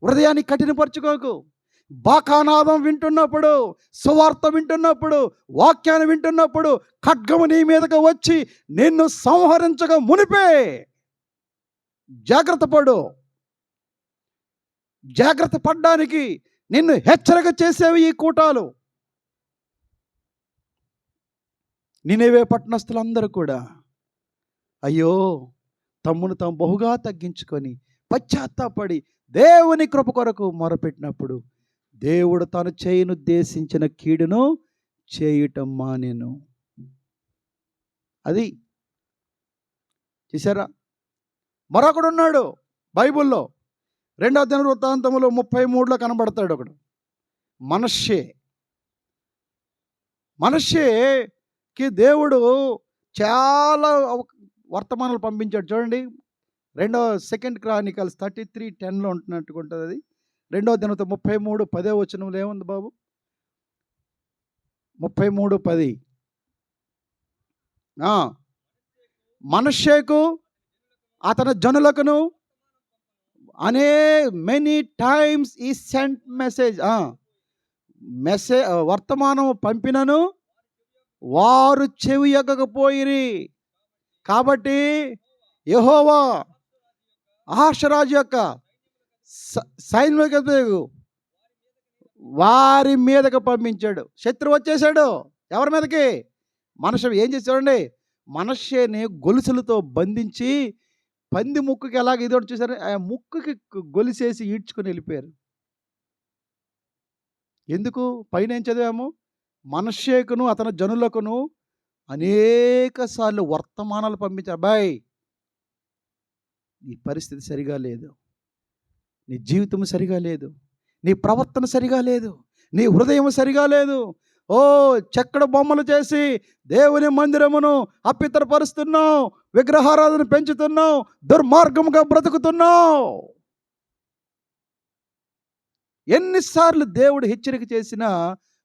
హృదయాన్ని కఠినపరుచుకోకు. బాకానాదం వింటున్నప్పుడు, సువార్త వింటున్నప్పుడు, వాక్యాన్ని వింటున్నప్పుడు ఖడ్గము నీ మీదకు వచ్చి నిన్ను సంహరించగా మునిపే జాగ్రత్త పడు. జాగ్రత్త పడ్డానికి నిన్ను హెచ్చరిక చేసేవి ఈ కూటాలు. నినవే పట్టణస్థులందరూ కూడా అయ్యో తమ్మును తాము బహుగా తగ్గించుకొని పశ్చాత్తాపడి దేవుని కృప కొరకు మొరపెట్టినప్పుడు దేవుడు తాను చేయనుద్దేశించిన కీడును చేయటం మానెను. అది చూసారా? మరొకడు ఉన్నాడు బైబిల్లో, 2వ దినవృత్తాంతములో 33లో కనబడతాడు ఒకడు, మనష్షేకి దేవుడు చాలా వర్తమానాలు పంపించాడు. చూడండి, 2 క్రానికల్స్ 33:10లో ఉంటున్నట్టుగా ఉంటుంది. అది 2వ దినవృత్తం 33:10 వచనంలో ఏముంది బాబు? 33:10 మనష్షేకు అతని జనులకును మెనీ టైమ్స్ ఈ సెంట్ వర్తమానం పంపినను వారు చెవియొగ్గకపోయిరి. కాబట్టి యెహోవా అహష్వేరోషు యొక్క సైన్యములకు వారి మీదకు పంపించాడు. శత్రువు వచ్చేసాడు. ఎవరి మీదకి? మనష్షే. ఏం చేశాడండి? మనష్షేని గొలుసులతో బంధించి పంది ముక్కుకి ఎలాగ ఇదోటి చూసారు, ఆ ముక్కుకి గొలుసేసి ఈడ్చుకొని వెళ్ళిపోయారు. ఎందుకు? పైన ఏం చదివాము? మనష్షేకును అతని జనులకును అనేక సార్లు వర్తమానాలు పంపించారు. నీ పరిస్థితి సరిగా లేదు, నీ జీవితం సరిగా లేదు, నీ ప్రవర్తన సరిగా లేదు, నీ హృదయం సరిగా లేదు. ఓ చెక్కడ బొమ్మలు చేసి దేవుని మందిరమును అప్పితరపరుస్తున్నావు, విగ్రహారాధన పెంచుతున్నావు, దుర్మార్గముగా బ్రతుకుతున్నావు. ఎన్నిసార్లు దేవుడు హెచ్చరిక చేసినా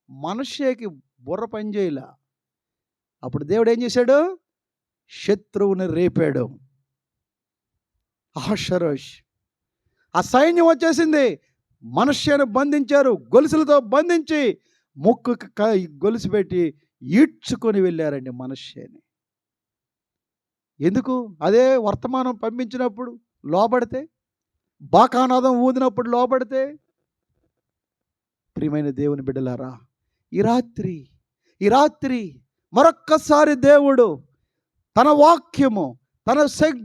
మనిషికి బుర్ర పనిచేయలా. అప్పుడు దేవుడు ఏం చేశాడు? శత్రువుని రేపాడు. అహష్వేరోష్, ఆ సైన్యం వచ్చేసింది, మనుష్యను బంధించారు, గొలుసులతో బంధించి ముక్కుకి గొలుసు పెట్టి ఈడ్చుకొని వెళ్ళారండి మనుష్యని. ఎందుకు? అదే వర్తమానం పంపించినప్పుడు లోబడితే, బాకానాదం ఊదినప్పుడు లోబడితే. ప్రియమైన దేవుని బిడ్డలారా, ఈ రాత్రి మరొక్కసారి దేవుడు తన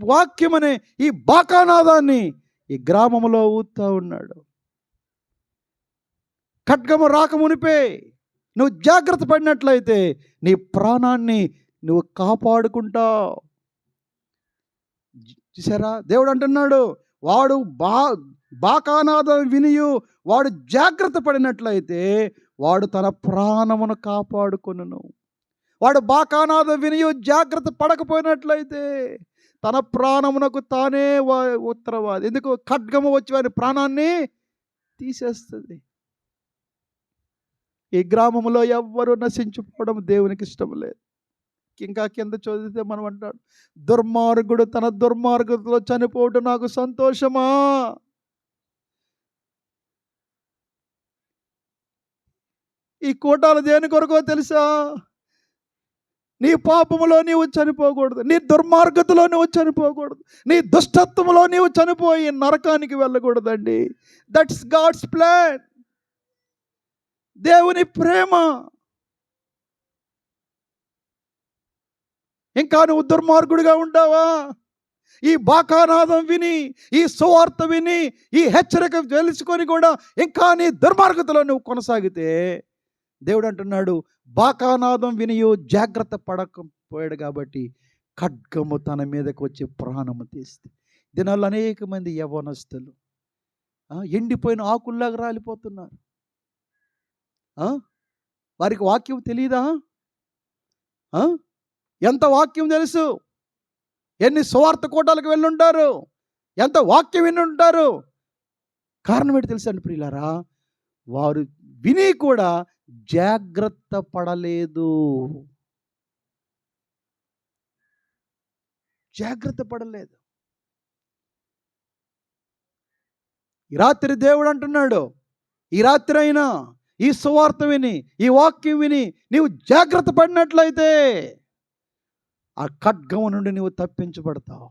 వాక్యమనే ఈ బాకానాదాన్ని ఈ గ్రామంలో ఊదుతూ ఉన్నాడు. ఖడ్గము రాకమునిపే నువ్వు జాగ్రత్త పడినట్లయితే నీ ప్రాణాన్ని నువ్వు కాపాడుకుంటావు. చూసారా, దేవుడు అంటున్నాడు, వాడు బాకానాదం వినియు వాడు జాగ్రత్త పడినట్లయితే వాడు తన ప్రాణమును కాపాడుకొనును. వాడు బాకానాదం వినియు జాగ్రత్త పడకపోయినట్లయితే తన ప్రాణమునకు తానే ఉత్తరవాది. ఎందుకు? ఖడ్గము వచ్చి వారి ప్రాణాన్ని తీసేస్తుంది. ఈ గ్రామంలో ఎవ్వరూ నశించిపోవడం దేవునికి ఇష్టం లేదు. ఇంకా కింద చదివితే మనం అంటాడు, దుర్మార్గుడు తన దుర్మార్గతలో చనిపోవడం నాకు సంతోషమా. ఈ కూటాలు దేని కొరకో తెలుసా? నీ పాపములో నీవు చనిపోకూడదు, నీ దుర్మార్గతలో నువ్వు చనిపోకూడదు, నీ దుష్టత్వంలో నీవు చనిపోయి నరకానికి వెళ్ళకూడదండి. దట్స్ గాడ్స్ ప్లాన్, దేవుని ప్రేమ. ఇంకా నువ్వు దుర్మార్గుడిగా ఉంటావా? ఈ బాకానాదం విని, ఈ సువార్త విని, ఈ హెచ్చరిక తెలుసుకొని కూడా ఇంకా నీ దుర్మార్గతలో నువ్వు కొనసాగితే దేవుడు అంటున్నాడు, బాకానాదం వినియు జాగ్రత్త పడకపోయాడు కాబట్టి ఖడ్గము తన మీదకి వచ్చి ప్రాణము తీస్తే. దినాల్లో అనేక మంది యవ్వనస్తులు ఎండిపోయిన ఆకుల్లాగా రాలిపోతున్నారు. వారికి వాక్యం తెలియదా? ఎంత వాక్యం తెలుసు, ఎన్ని సువార్త కూటాలకు వెళ్ళుంటారు, ఎంత వాక్యం విని ఉంటారు. కారణం ఏంటి తెలుసండి ప్రియులారా? వారు విని కూడా జాగ్రత్త పడలేదు. ఈ రాత్రి దేవుడు అంటున్నాడు, ఈ రాత్రి అయినా ఈ సువార్త విని, ఈ వాక్యం విని నీవు జాగ్రత్త పడినట్లయితే ఆ ఖడ్గము నుండి నువ్వు తప్పించబడతావు,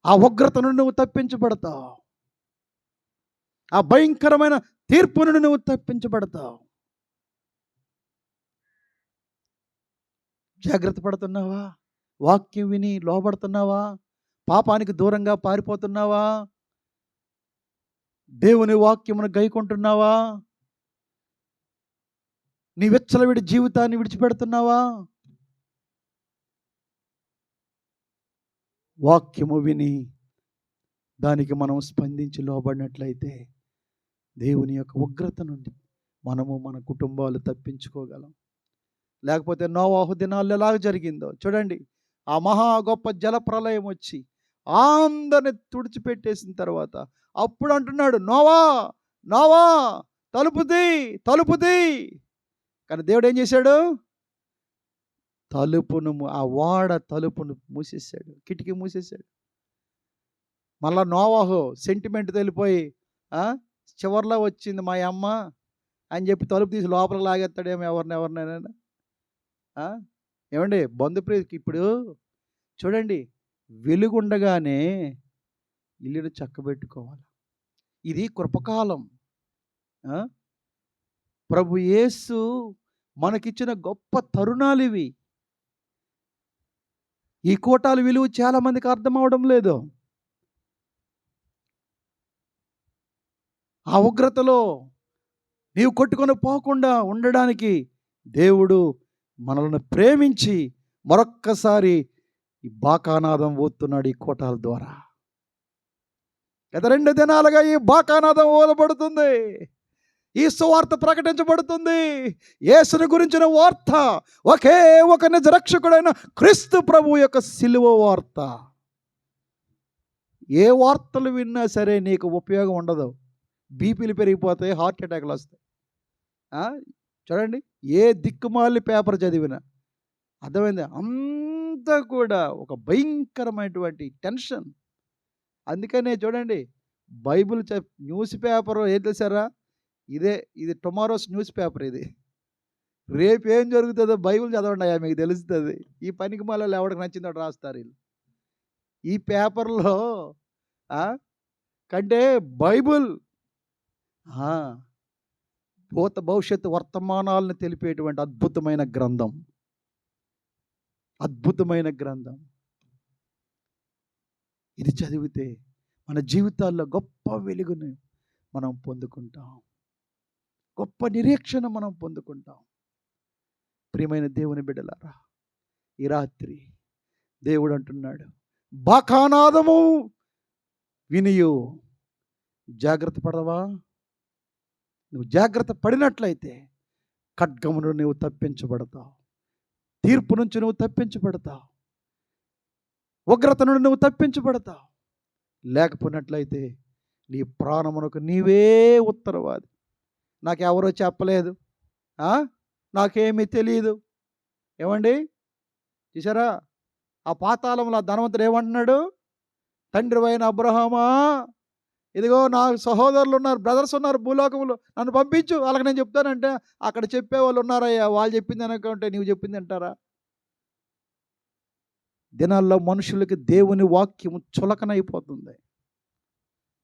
ఆ ఉగ్రత నుండి నువ్వు తప్పించబడతావు, ఆ భయంకరమైన తీర్పు నుండి నువ్వు తప్పించబడతావు. జాగ్రత్త పడుతున్నావా? వాక్యం విని లోబడుతున్నావా? పాపానికి దూరంగా పారిపోతున్నావా? దేవుని వాక్యమును గైకొంటున్నావా? నీ విచ్చలవిడి జీవితాన్ని విడిచిపెడుతున్నావా? వాక్యము విని దానికి మనం స్పందించి లోబడినట్లయితే దేవుని యొక్క ఉగ్రత నుండి మనము మన కుటుంబాలు తప్పించుకోగలం. లేకపోతే నోవాహు దినాల్లో ఎలాగ జరిగిందో చూడండి. ఆ మహా గొప్ప జల ప్రళయం వచ్చి అందరిని తుడిచిపెట్టేసిన తర్వాత అప్పుడు అంటున్నాడు, నోవా తలుపు తీ. కానీ దేవుడు ఏం చేశాడు? ఆ వాడ తలుపును మూసేశాడు, కిటికీ మూసేశాడు. మళ్ళా నోవాహు సెంటిమెంట్ తెలిపోయి చివర్లో వచ్చింది మా అమ్మ అని చెప్పి తలుపు తీసి లోపలికి లాగేస్తాడేమో ఎవరినైనా. ఏమండి బంధుప్రియకి ఇప్పుడు చూడండి, వెలుగుండగానే ఇల్లును చక్కబెట్టుకోవాలి. ఇది కృపకాలం. ప్రభు యేసు మనకిచ్చిన గొప్ప తరుణాలు ఇవి. ఈ కూటాల విలువ చాలామందికి అర్థం అవడం లేదు. ఆ ఉగ్రతలో నీవు కొట్టుకొని పోకుండా ఉండడానికి దేవుడు మనల్ని ప్రేమించి మరొక్కసారి ఈ బాకానాదం ఊతున్నాడు ఈ కోటాల ద్వారా. గత 2 దినాలుగా ఈ బాకానాదం ఊదబడుతుంది. ఈ సువార్త ప్రకటించబడుతుంది. యేసుని గురించిన వార్త, ఒకే ఒక నిజ రక్షకుడైన క్రీస్తు ప్రభువు యొక్క సిలువ వార్త. ఏ వార్తలు విన్నా సరే నీకు ఉపయోగం ఉండదు. బీపీలు పెరిగిపోతాయి, హార్ట్ అటాక్లు వస్తాయి. చూడండి, ఏ దిక్కుమాలి పేపర్ చదివినా అర్థమైంది, అంతా కూడా ఒక భయంకరమైనటువంటి టెన్షన్. అందుకనే చూడండి, బైబిల్ న్యూస్ పేపర్ ఏం తెలుసారా, ఇది టుమారోస్ న్యూస్ పేపర్. ఇది రేపు ఏం జరుగుతుందో బైబిల్ చదవండి అయ్యా, మీకు తెలుస్తుంది. ఈ పనికి మళ్ళీ ఎవరికి నచ్చిందో రాస్తారు వీళ్ళు. ఈ పేపర్లో కంటే బైబిల్ భూత భవిష్యత్తు వర్తమానాలను తెలిపేటువంటి అద్భుతమైన గ్రంథం. అద్భుతమైన గ్రంథం. ఇది చదివితే మన జీవితాల్లో గొప్ప వెలుగును మనం పొందుకుంటాం, గొప్ప నిరీక్షణ మనం పొందుకుంటాం. ప్రియమైన దేవుని బిడ్డలారా, ఈ రాత్రి దేవుడు అంటున్నాడు, బాకానాదము వినియు. జాగ్రత్త పడవా? నువ్వు జాగ్రత్త పడినట్లయితే ఖడ్గమును నువ్వు తప్పించబడతావు, తీర్పు నుంచి నువ్వు తప్పించబడతావు, ఉగ్రత నుండి నువ్వు తప్పించబడతావు. లేకపోయినట్లయితే నీ ప్రాణమునకు నీవే ఉత్తరవాది. నాకెవరో చెప్పలేదు, నాకేమీ తెలియదు. ఏమండి చూసారా, ఆ పాతాళంలో ఆ ధనవంతుడు ఏమంటున్నాడు, తండ్రి అయిన అబ్రహామా, ఇదిగో నా సహోదరులు ఉన్నారు, బ్రదర్స్ ఉన్నారు భూలోకములు, నన్ను పంపించు, వాళ్ళకి నేను చెప్తానంటే అక్కడ చెప్పేవాళ్ళు ఉన్నారయ్యా, వాళ్ళు చెప్పింది అనుకుంటే నీవు చెప్పింది అంటారా? దినాల్లో మనుషులకి దేవుని వాక్యం చులకనైపోతుంది,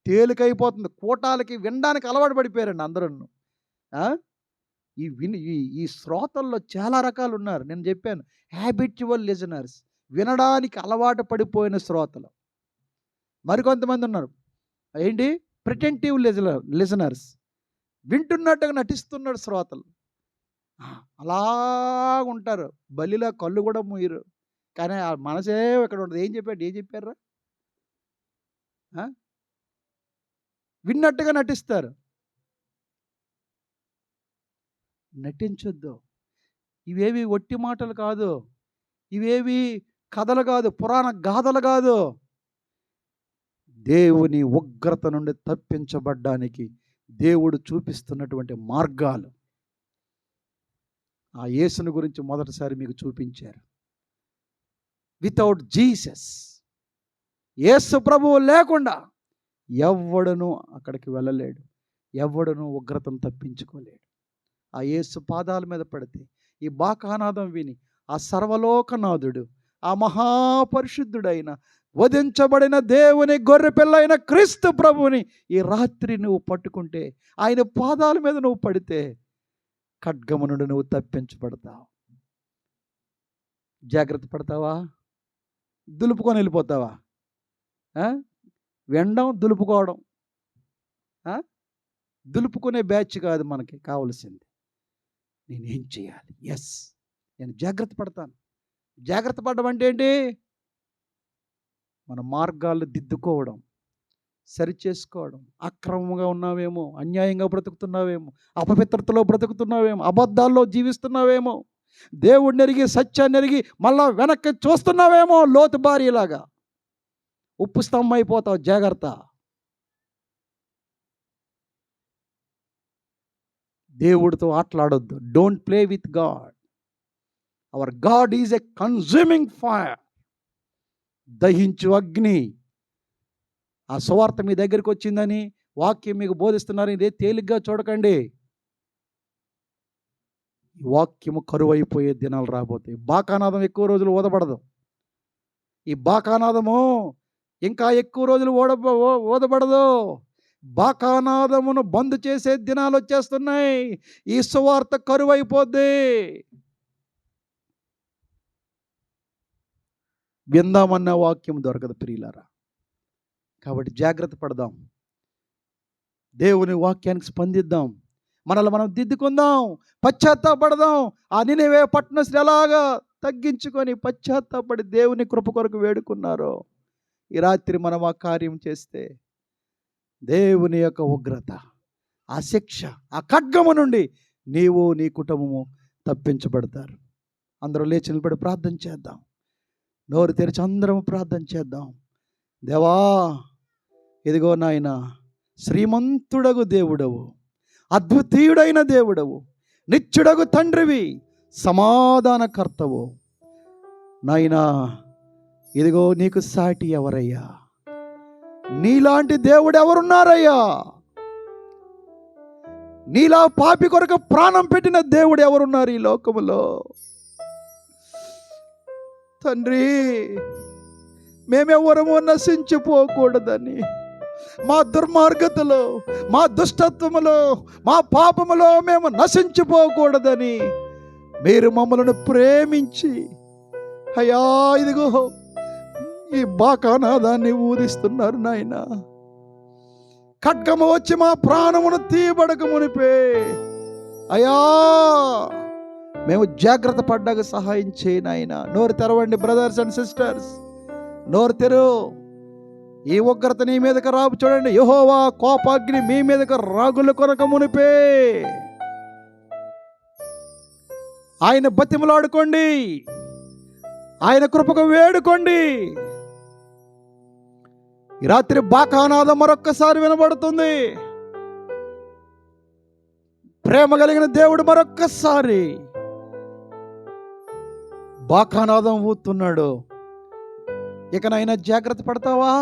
తేలికైపోతుంది. కూటాలకి వినడానికి అలవాటు పడిపోయారండి అందరూ. ఈ శ్రోతల్లో చాలా రకాలు ఉన్నారు. నేను చెప్పాను, హ్యాబిచువల్ లిజనర్స్, వినడానికి అలవాటు పడిపోయిన శ్రోతలు. మరికొంతమంది ఉన్నారు, ఏంటి, ప్రిటెంటివ్ లిజనర్స్, వింటున్నట్టుగా నటిస్తున్నాడు శ్రోతలు. అలా ఉంటారు, బలిలా కళ్ళు కూడా మూయరు, కానీ ఆ మనసే ఇక్కడ ఉండదు. ఏం చెప్పారా? విన్నట్టుగా నటిస్తారు. నటించొద్దు. ఇవేవి ఒట్టి మాటలు కాదు, ఇవేవి కథలు కాదు, పురాణ గాథలు కాదు. దేవుని ఉగ్రత నుండి తప్పించబడ్డానికి దేవుడు చూపిస్తున్నటువంటి మార్గాలు. ఆ యేసుని గురించి మొదటిసారి మీకు చూపించారు. వితౌట్ జీసస్, యేసు ప్రభువు లేకుండా ఎవ్వడను అక్కడికి వెళ్ళలేడు, ఎవ్వడను ఉగ్రతను తప్పించుకోలేడు. ఆ యేసు పాదాల మీద పడితే ఈ బాకానాదం విని ఆ సర్వలోకనాథుడు, ఆ మహాపరిశుద్ధుడైన వధించబడిన దేవుని గొర్రెపిల్ల అయిన క్రీస్తు ప్రభువుని ఈ రాత్రి నువ్వు పట్టుకుంటే, ఆయన పాదాల మీద నువ్వు పడితే ఖడ్గము నుండి నువ్వు తప్పించబడతావు. జాగ్రత్త పడతావా? దులుపుకొని వెళ్ళిపోతావా? వెండం దులుపుకోవడం, దులుపుకునే బ్యాచ్ కాదు మనకి కావలసింది. నేనేం చేయాలి? నేను జాగ్రత్త పడతాను. జాగ్రత్త పడడం అంటే ఏంటి? మన మార్గాలు దిద్దుకోవడం, సరిచేసుకోవడం. అక్రమంగా ఉన్నావేమో, అన్యాయంగా బ్రతుకుతున్నావేమో, అపవిత్రతలో బ్రతుకుతున్నావేమో, అబద్ధాల్లో జీవిస్తున్నావేమో, దేవుడిని ఎరిగి సత్యాన్ని ఎరిగి మళ్ళా వెనక్కి చూస్తున్నావేమో, లోతు భార్యలాగా ఉప్పు స్తంభం అయిపోతావు. జాగ్రత్త. దేవుడితో ఆటలాడొద్దు. Don't play with God. Our God is a consuming fire, దహించు అగ్ని. ఆ సువార్త మీ దగ్గరికి వచ్చిందని, వాక్యం మీకు బోధిస్తున్నారు, ఇదే తేలిగ్గా చూడకండి. ఈ వాక్యము కరువైపోయే దినాలు రాబోతాయి. బాకానాదం ఎక్కువ రోజులు ఓదబడదు. ఈ బాకానాదము ఇంకా ఎక్కువ రోజులు ఓదబడదు. బాకానాదమును బంద్ చేసే దినాలు వచ్చేస్తున్నాయి. ఈ సువార్త కరువైపోద్ది. విందామన్న వాక్యం దొరకదు ప్రియులారా. కాబట్టి జాగ్రత్త పడదాం, దేవుని వాక్యానికి స్పందిద్దాం, మనల్ని మనం దిద్దుకుందాం, పశ్చాత్తాపడదాం. ఆ నినివే పట్టణస్థులు ఎలాగా తగ్గించుకొని పశ్చాత్తాపడి దేవుని కృప కొరకు వేడుకున్నారో, ఈ రాత్రి మనం ఆ కార్యం చేస్తే దేవుని యొక్క ఉగ్రత, ఆ శిక్ష, ఆ ఖడ్గము నుండి నీవు నీ కుటుంబము తప్పించబడతారు. అందరూ లేచి నిలబడి ప్రార్థన చేద్దాం. నోరు తెరిచి అందరం ప్రార్థన చేద్దాం. దేవా, ఇదిగో నాయన, శ్రీమంతుడగు దేవుడవు, అద్వితీయుడైన దేవుడవు, నిత్యుడగు తండ్రివి, సమాధానకర్తవు నాయనా. ఇదిగో నీకు సాటి ఎవరయ్యా? నీలాంటి దేవుడు ఎవరున్నారయ్యా? నీలా పాపి కొరకు ప్రాణం పెట్టిన దేవుడు ఎవరున్నారు ఈ లోకములో? తండ్రి, మేమెవరము నశించిపోకూడదని, మా దుర్మార్గతలో, మా దుష్టత్వములో, మా పాపములో మేము నశించిపోకూడదని మీరు మమ్మల్ని ప్రేమించి, అయ్యా ఇదిగో ఈ బాకానాదాన్ని ఊదిస్తున్నారు నాయన. ఖడ్గము వచ్చి మా ప్రాణమును తీయబడక మునిపే అయ్యా మేము జాగ్రత్త పడ్డాక సహాయం చేయి నాయన. నోరు తెరవండి బ్రదర్స్ అండ్ సిస్టర్స్, నోరు తెరు. ఈ ఉగ్రత నీ మీదకి రాపు చూడండి. యెహోవా కోపాగ్ని మీ మీదకి రాగుల కొరక మునిపే ఆయన బతిమలాడుకోండి, ఆయన కృపకు వేడుకోండి. ఈ రాత్రి బాకానాదం మరొక్కసారి వినబడుతుంది. ప్రేమ కలిగిన దేవుడు మరొక్కసారి బాకానాదం ఊతున్నాడు. ఇకనైనా జాగ్రత్త పడతావా?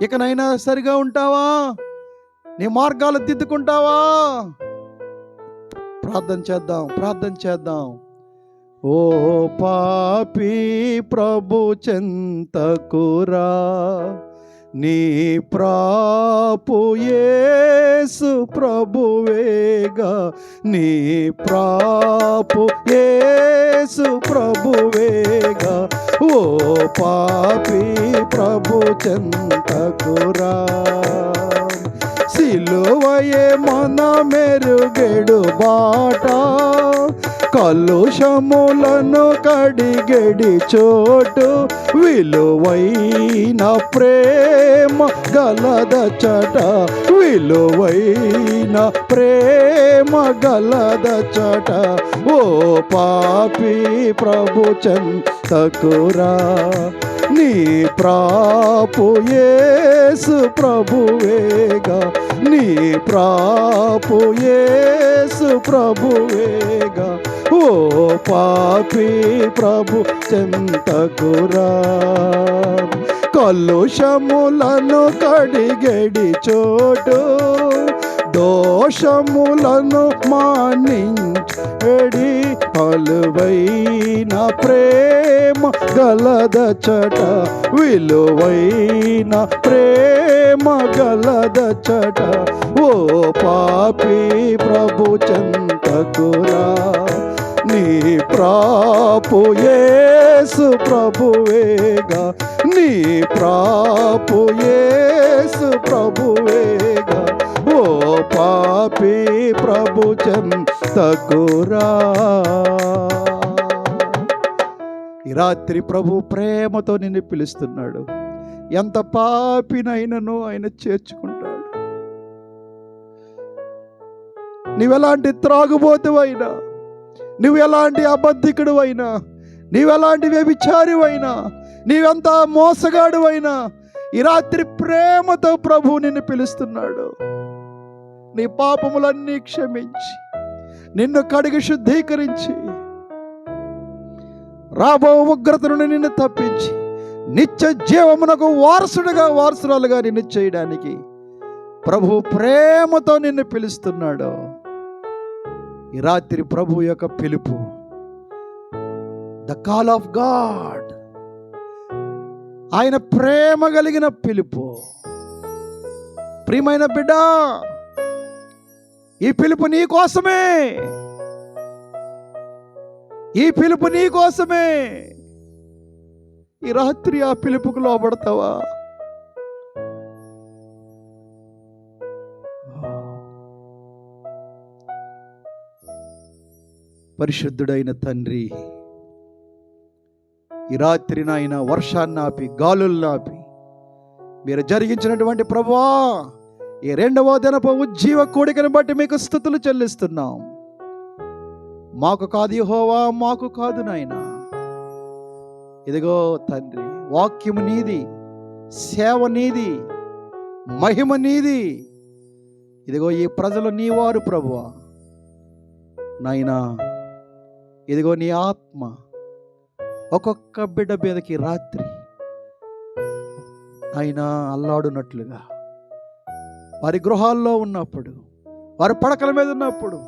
ఇకనైనా సరిగా ఉంటావా? నీ మార్గాలు దిద్దుకుంటావా? ప్రార్థన చేద్దాం, ప్రార్థన చేద్దాం. ఓ పాపి ప్రభు చెంతకురా, నీ ప్రాపు యేసు ప్రభువేగా, నీ ప్రాపు యేసు ప్రభువేగా. ఓ పాపి ప్రభు చెంతకురా, సిలువయే మన మెరుగెడు బాట, కలుషములను కడిగెడి చోటు, విలువైన ప్రేమ గలదచట, విలువైన ప్రేమ గలదచట. ఓ పాపి ప్రభు చెంతకురా, నీ ప్రాపు యేసు ప్రభువేగా, నీ ప్రాపు యేసు ప్రభువేగా. ఓ పాపి ప్రభు చెంతకురా, కలుషములను కడిగెడి చోటు, దోషములను మానించెడి, అలువైన ప్రేమ గలదచట, విలువైన ప్రేమ గలదచట. ఓ పాపి ప్రభు చెంతకురా, నీ ప్రాపు యేసు ప్రభువేగా, నీ ప్రాపు యేసు ప్రభువేగా. ఓ పాపి ప్రభు చెంతకురా. ఈ రాత్రి ప్రభు ప్రేమతో నిన్ను పిలుస్తున్నాడు. ఎంత పాపినైనను ఆయన చేర్చుకుంటాడు. నీవెలాంటి త్రాగుబోతువైనా, నువ్వు ఎలాంటి అబద్ధికుడు అయినా, నీవెలాంటి వ్యభిచారివైనా, నీవెంత మోసగాడువైనా, ఈ రాత్రి ప్రేమతో ప్రభు నిన్ను పిలుస్తున్నాడు. నీ పాపములన్నీ క్షమించి, నిన్ను కడిగి శుద్ధీకరించి, రాబో ఉగ్రత నుండి నిన్ను తప్పించి, నిత్య జీవమునకు వారసురాలుగా నిన్ను చేయడానికి ప్రభు ప్రేమతో నిన్ను పిలుస్తున్నాడు. ఈ రాత్రి ప్రభు యొక్క పిలుపు, ద కాల్ ఆఫ్ గాడ్, ఆయన ప్రేమ కలిగిన పిలుపు. ప్రియమైన బిడ్డ, ఈ పిలుపు నీ కోసమే, ఈ పిలుపు నీ కోసమే. ఈ రాత్రి ఆ పిలుపుకు లోబడతావా? పరిశుద్ధుడైన తండ్రి, ఈ రాత్రి నాయన వర్షాన్ని ఆపి గాలులను ఆపి మీరు జరిగించినటువంటి ప్రభువా ఈ రెండవ దినపు ఉజ్జీవ కూడికను బట్టి మీకు స్తుతులు చెల్లిస్తున్నాం. మాకు కాదు యెహోవా, మాకు కాదు నాయన. ఇదిగో తండ్రి, వాక్యము నీది, సేవ నీది, మహిమ నీది. ఇదిగో ఈ ప్రజలు నీ వారు ప్రభువా నాయనా. ఇదిగో నీ ఆత్మ ఒక్కొక్క బిడ్డ మీదకి రాత్రి ఆయన అల్లాడునట్లుగా, వారి గృహాల్లో ఉన్నప్పుడు, వారి పడకల మీద ఉన్నప్పుడు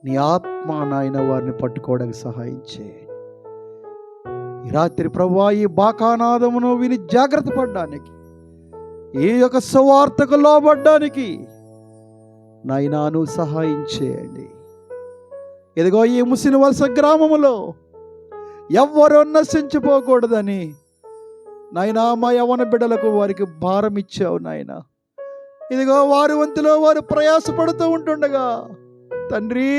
నీ ఆత్మ నాయన వారిని పట్టుకోవడానికి సహాయం చేయండి. ఈ రాత్రి ప్రభువా ఈ బాకానాదమును విని జాగ్రత్త పడడానికి, ఈ యొక్క సువార్తకు లోబడ్డానికి నాయనా నువ్వు సహాయం చేయండి. ఇదిగో ఈ ముసిన వలస గ్రామములో ఎవ్వరూ నశించిపోకూడదని నాయనా మా యవ్వన బిడ్డలకు వారికి భారం ఇచ్చావు నాయన. ఇదిగో వారి వంతులో వారు ప్రయాసపడుతూ ఉంటుండగా తండ్రి,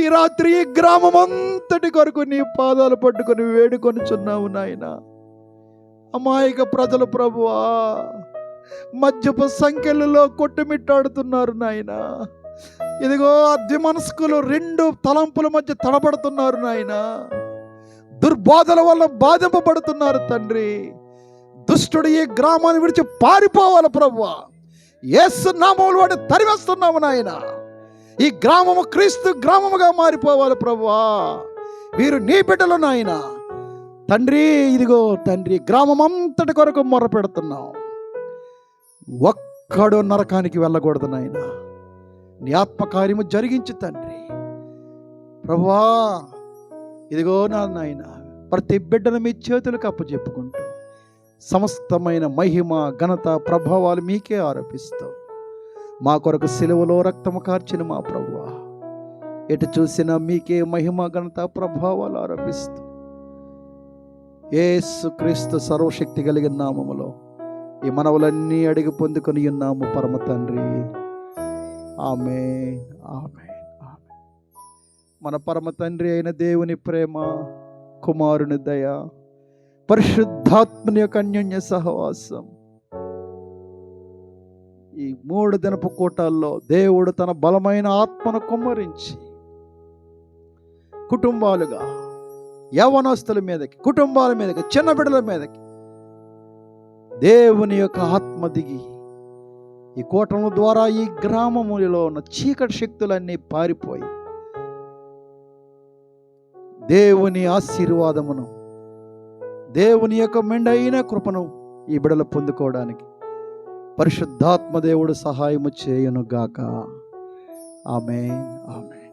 ఈ రాత్రి ఈ గ్రామం అంతటి కొరకు నీ పాదాలు పట్టుకొని వేడుకొనిచున్నావు నాయన. అమాయక ప్రజలు ప్రభువా మద్యపు సంఖ్యలలో కొట్టుమిట్టాడుతున్నారు నాయన. ఇదిగో అద్విమనస్కులు రెండు తలంపుల మధ్య తడబడుతున్నారు నాయన. దుర్బాధల వల్ల బాధింపబడుతున్నారు తండ్రి. దుష్టుడు ఈ గ్రామాన్ని విడిచి పారిపోవాలి ప్రభువా. యేసు నామములో వాడిని తరివేస్తున్నాము నాయన. ఈ గ్రామము క్రీస్తు గ్రామముగా మారిపోవాలి ప్రభువా. వీరు నీ బిడ్డలు నాయన. తండ్రి ఇదిగో తండ్రి, గ్రామం అంతటి కొరకు మొర్ర పెడుతున్నాం. ఒక్కడు నరకానికి వెళ్ళకూడదు నాయన. నీ ఆత్మకార్యము జరిగించు తండ్రి ప్రభువా. ఇదిగో నా నాయన, ప్రతి బిడ్డను మీ చేతులకు అప్పచెప్పుకుంటూ సమస్తమైన మహిమ ఘనత ప్రభావాలు మీకే ఆరోపిస్తూ మా కొరకు సిలువలో రక్తము కార్చిన మా ప్రభువా, ఎటు చూసినా మీకే మహిమ ఘనత ప్రభావాలు ఆరోపిస్తూ యేసు క్రీస్తు సర్వశక్తి కలిగిన నామములో ఈ మనవులన్నీ అడిగి పొందుకొని ఉన్నాము పరమ తండ్రి. ఆమేన్, ఆమేన్, ఆమేన్. మన పరమ తండ్రి అయిన దేవుని ప్రేమ, కుమారుని దయ, పరిశుద్ధాత్మని యొక్క అన్యోన్య సహవాసం ఈ 3 దినపు కూటాల్లో దేవుడు తన బలమైన ఆత్మను కుమ్మరించి కుటుంబాలుగా, యవ్వనస్తుల మీదకి, కుటుంబాల మీదకి, చిన్న బిడ్డల మీదకి దేవుని యొక్క ఆత్మ దిగి ఈ కూటమి ద్వారా ఈ గ్రామములో ఉన్న చీకటి శక్తులన్నీ పారిపోయి దేవుని ఆశీర్వాదమును, దేవుని యొక్క మెండైన కృపను ఈ బిడ్డలు పొందుకోవడానికి పరిశుద్ధాత్మ దేవుడు సహాయము చేయును గాక. ఆమేన్, ఆమేన్.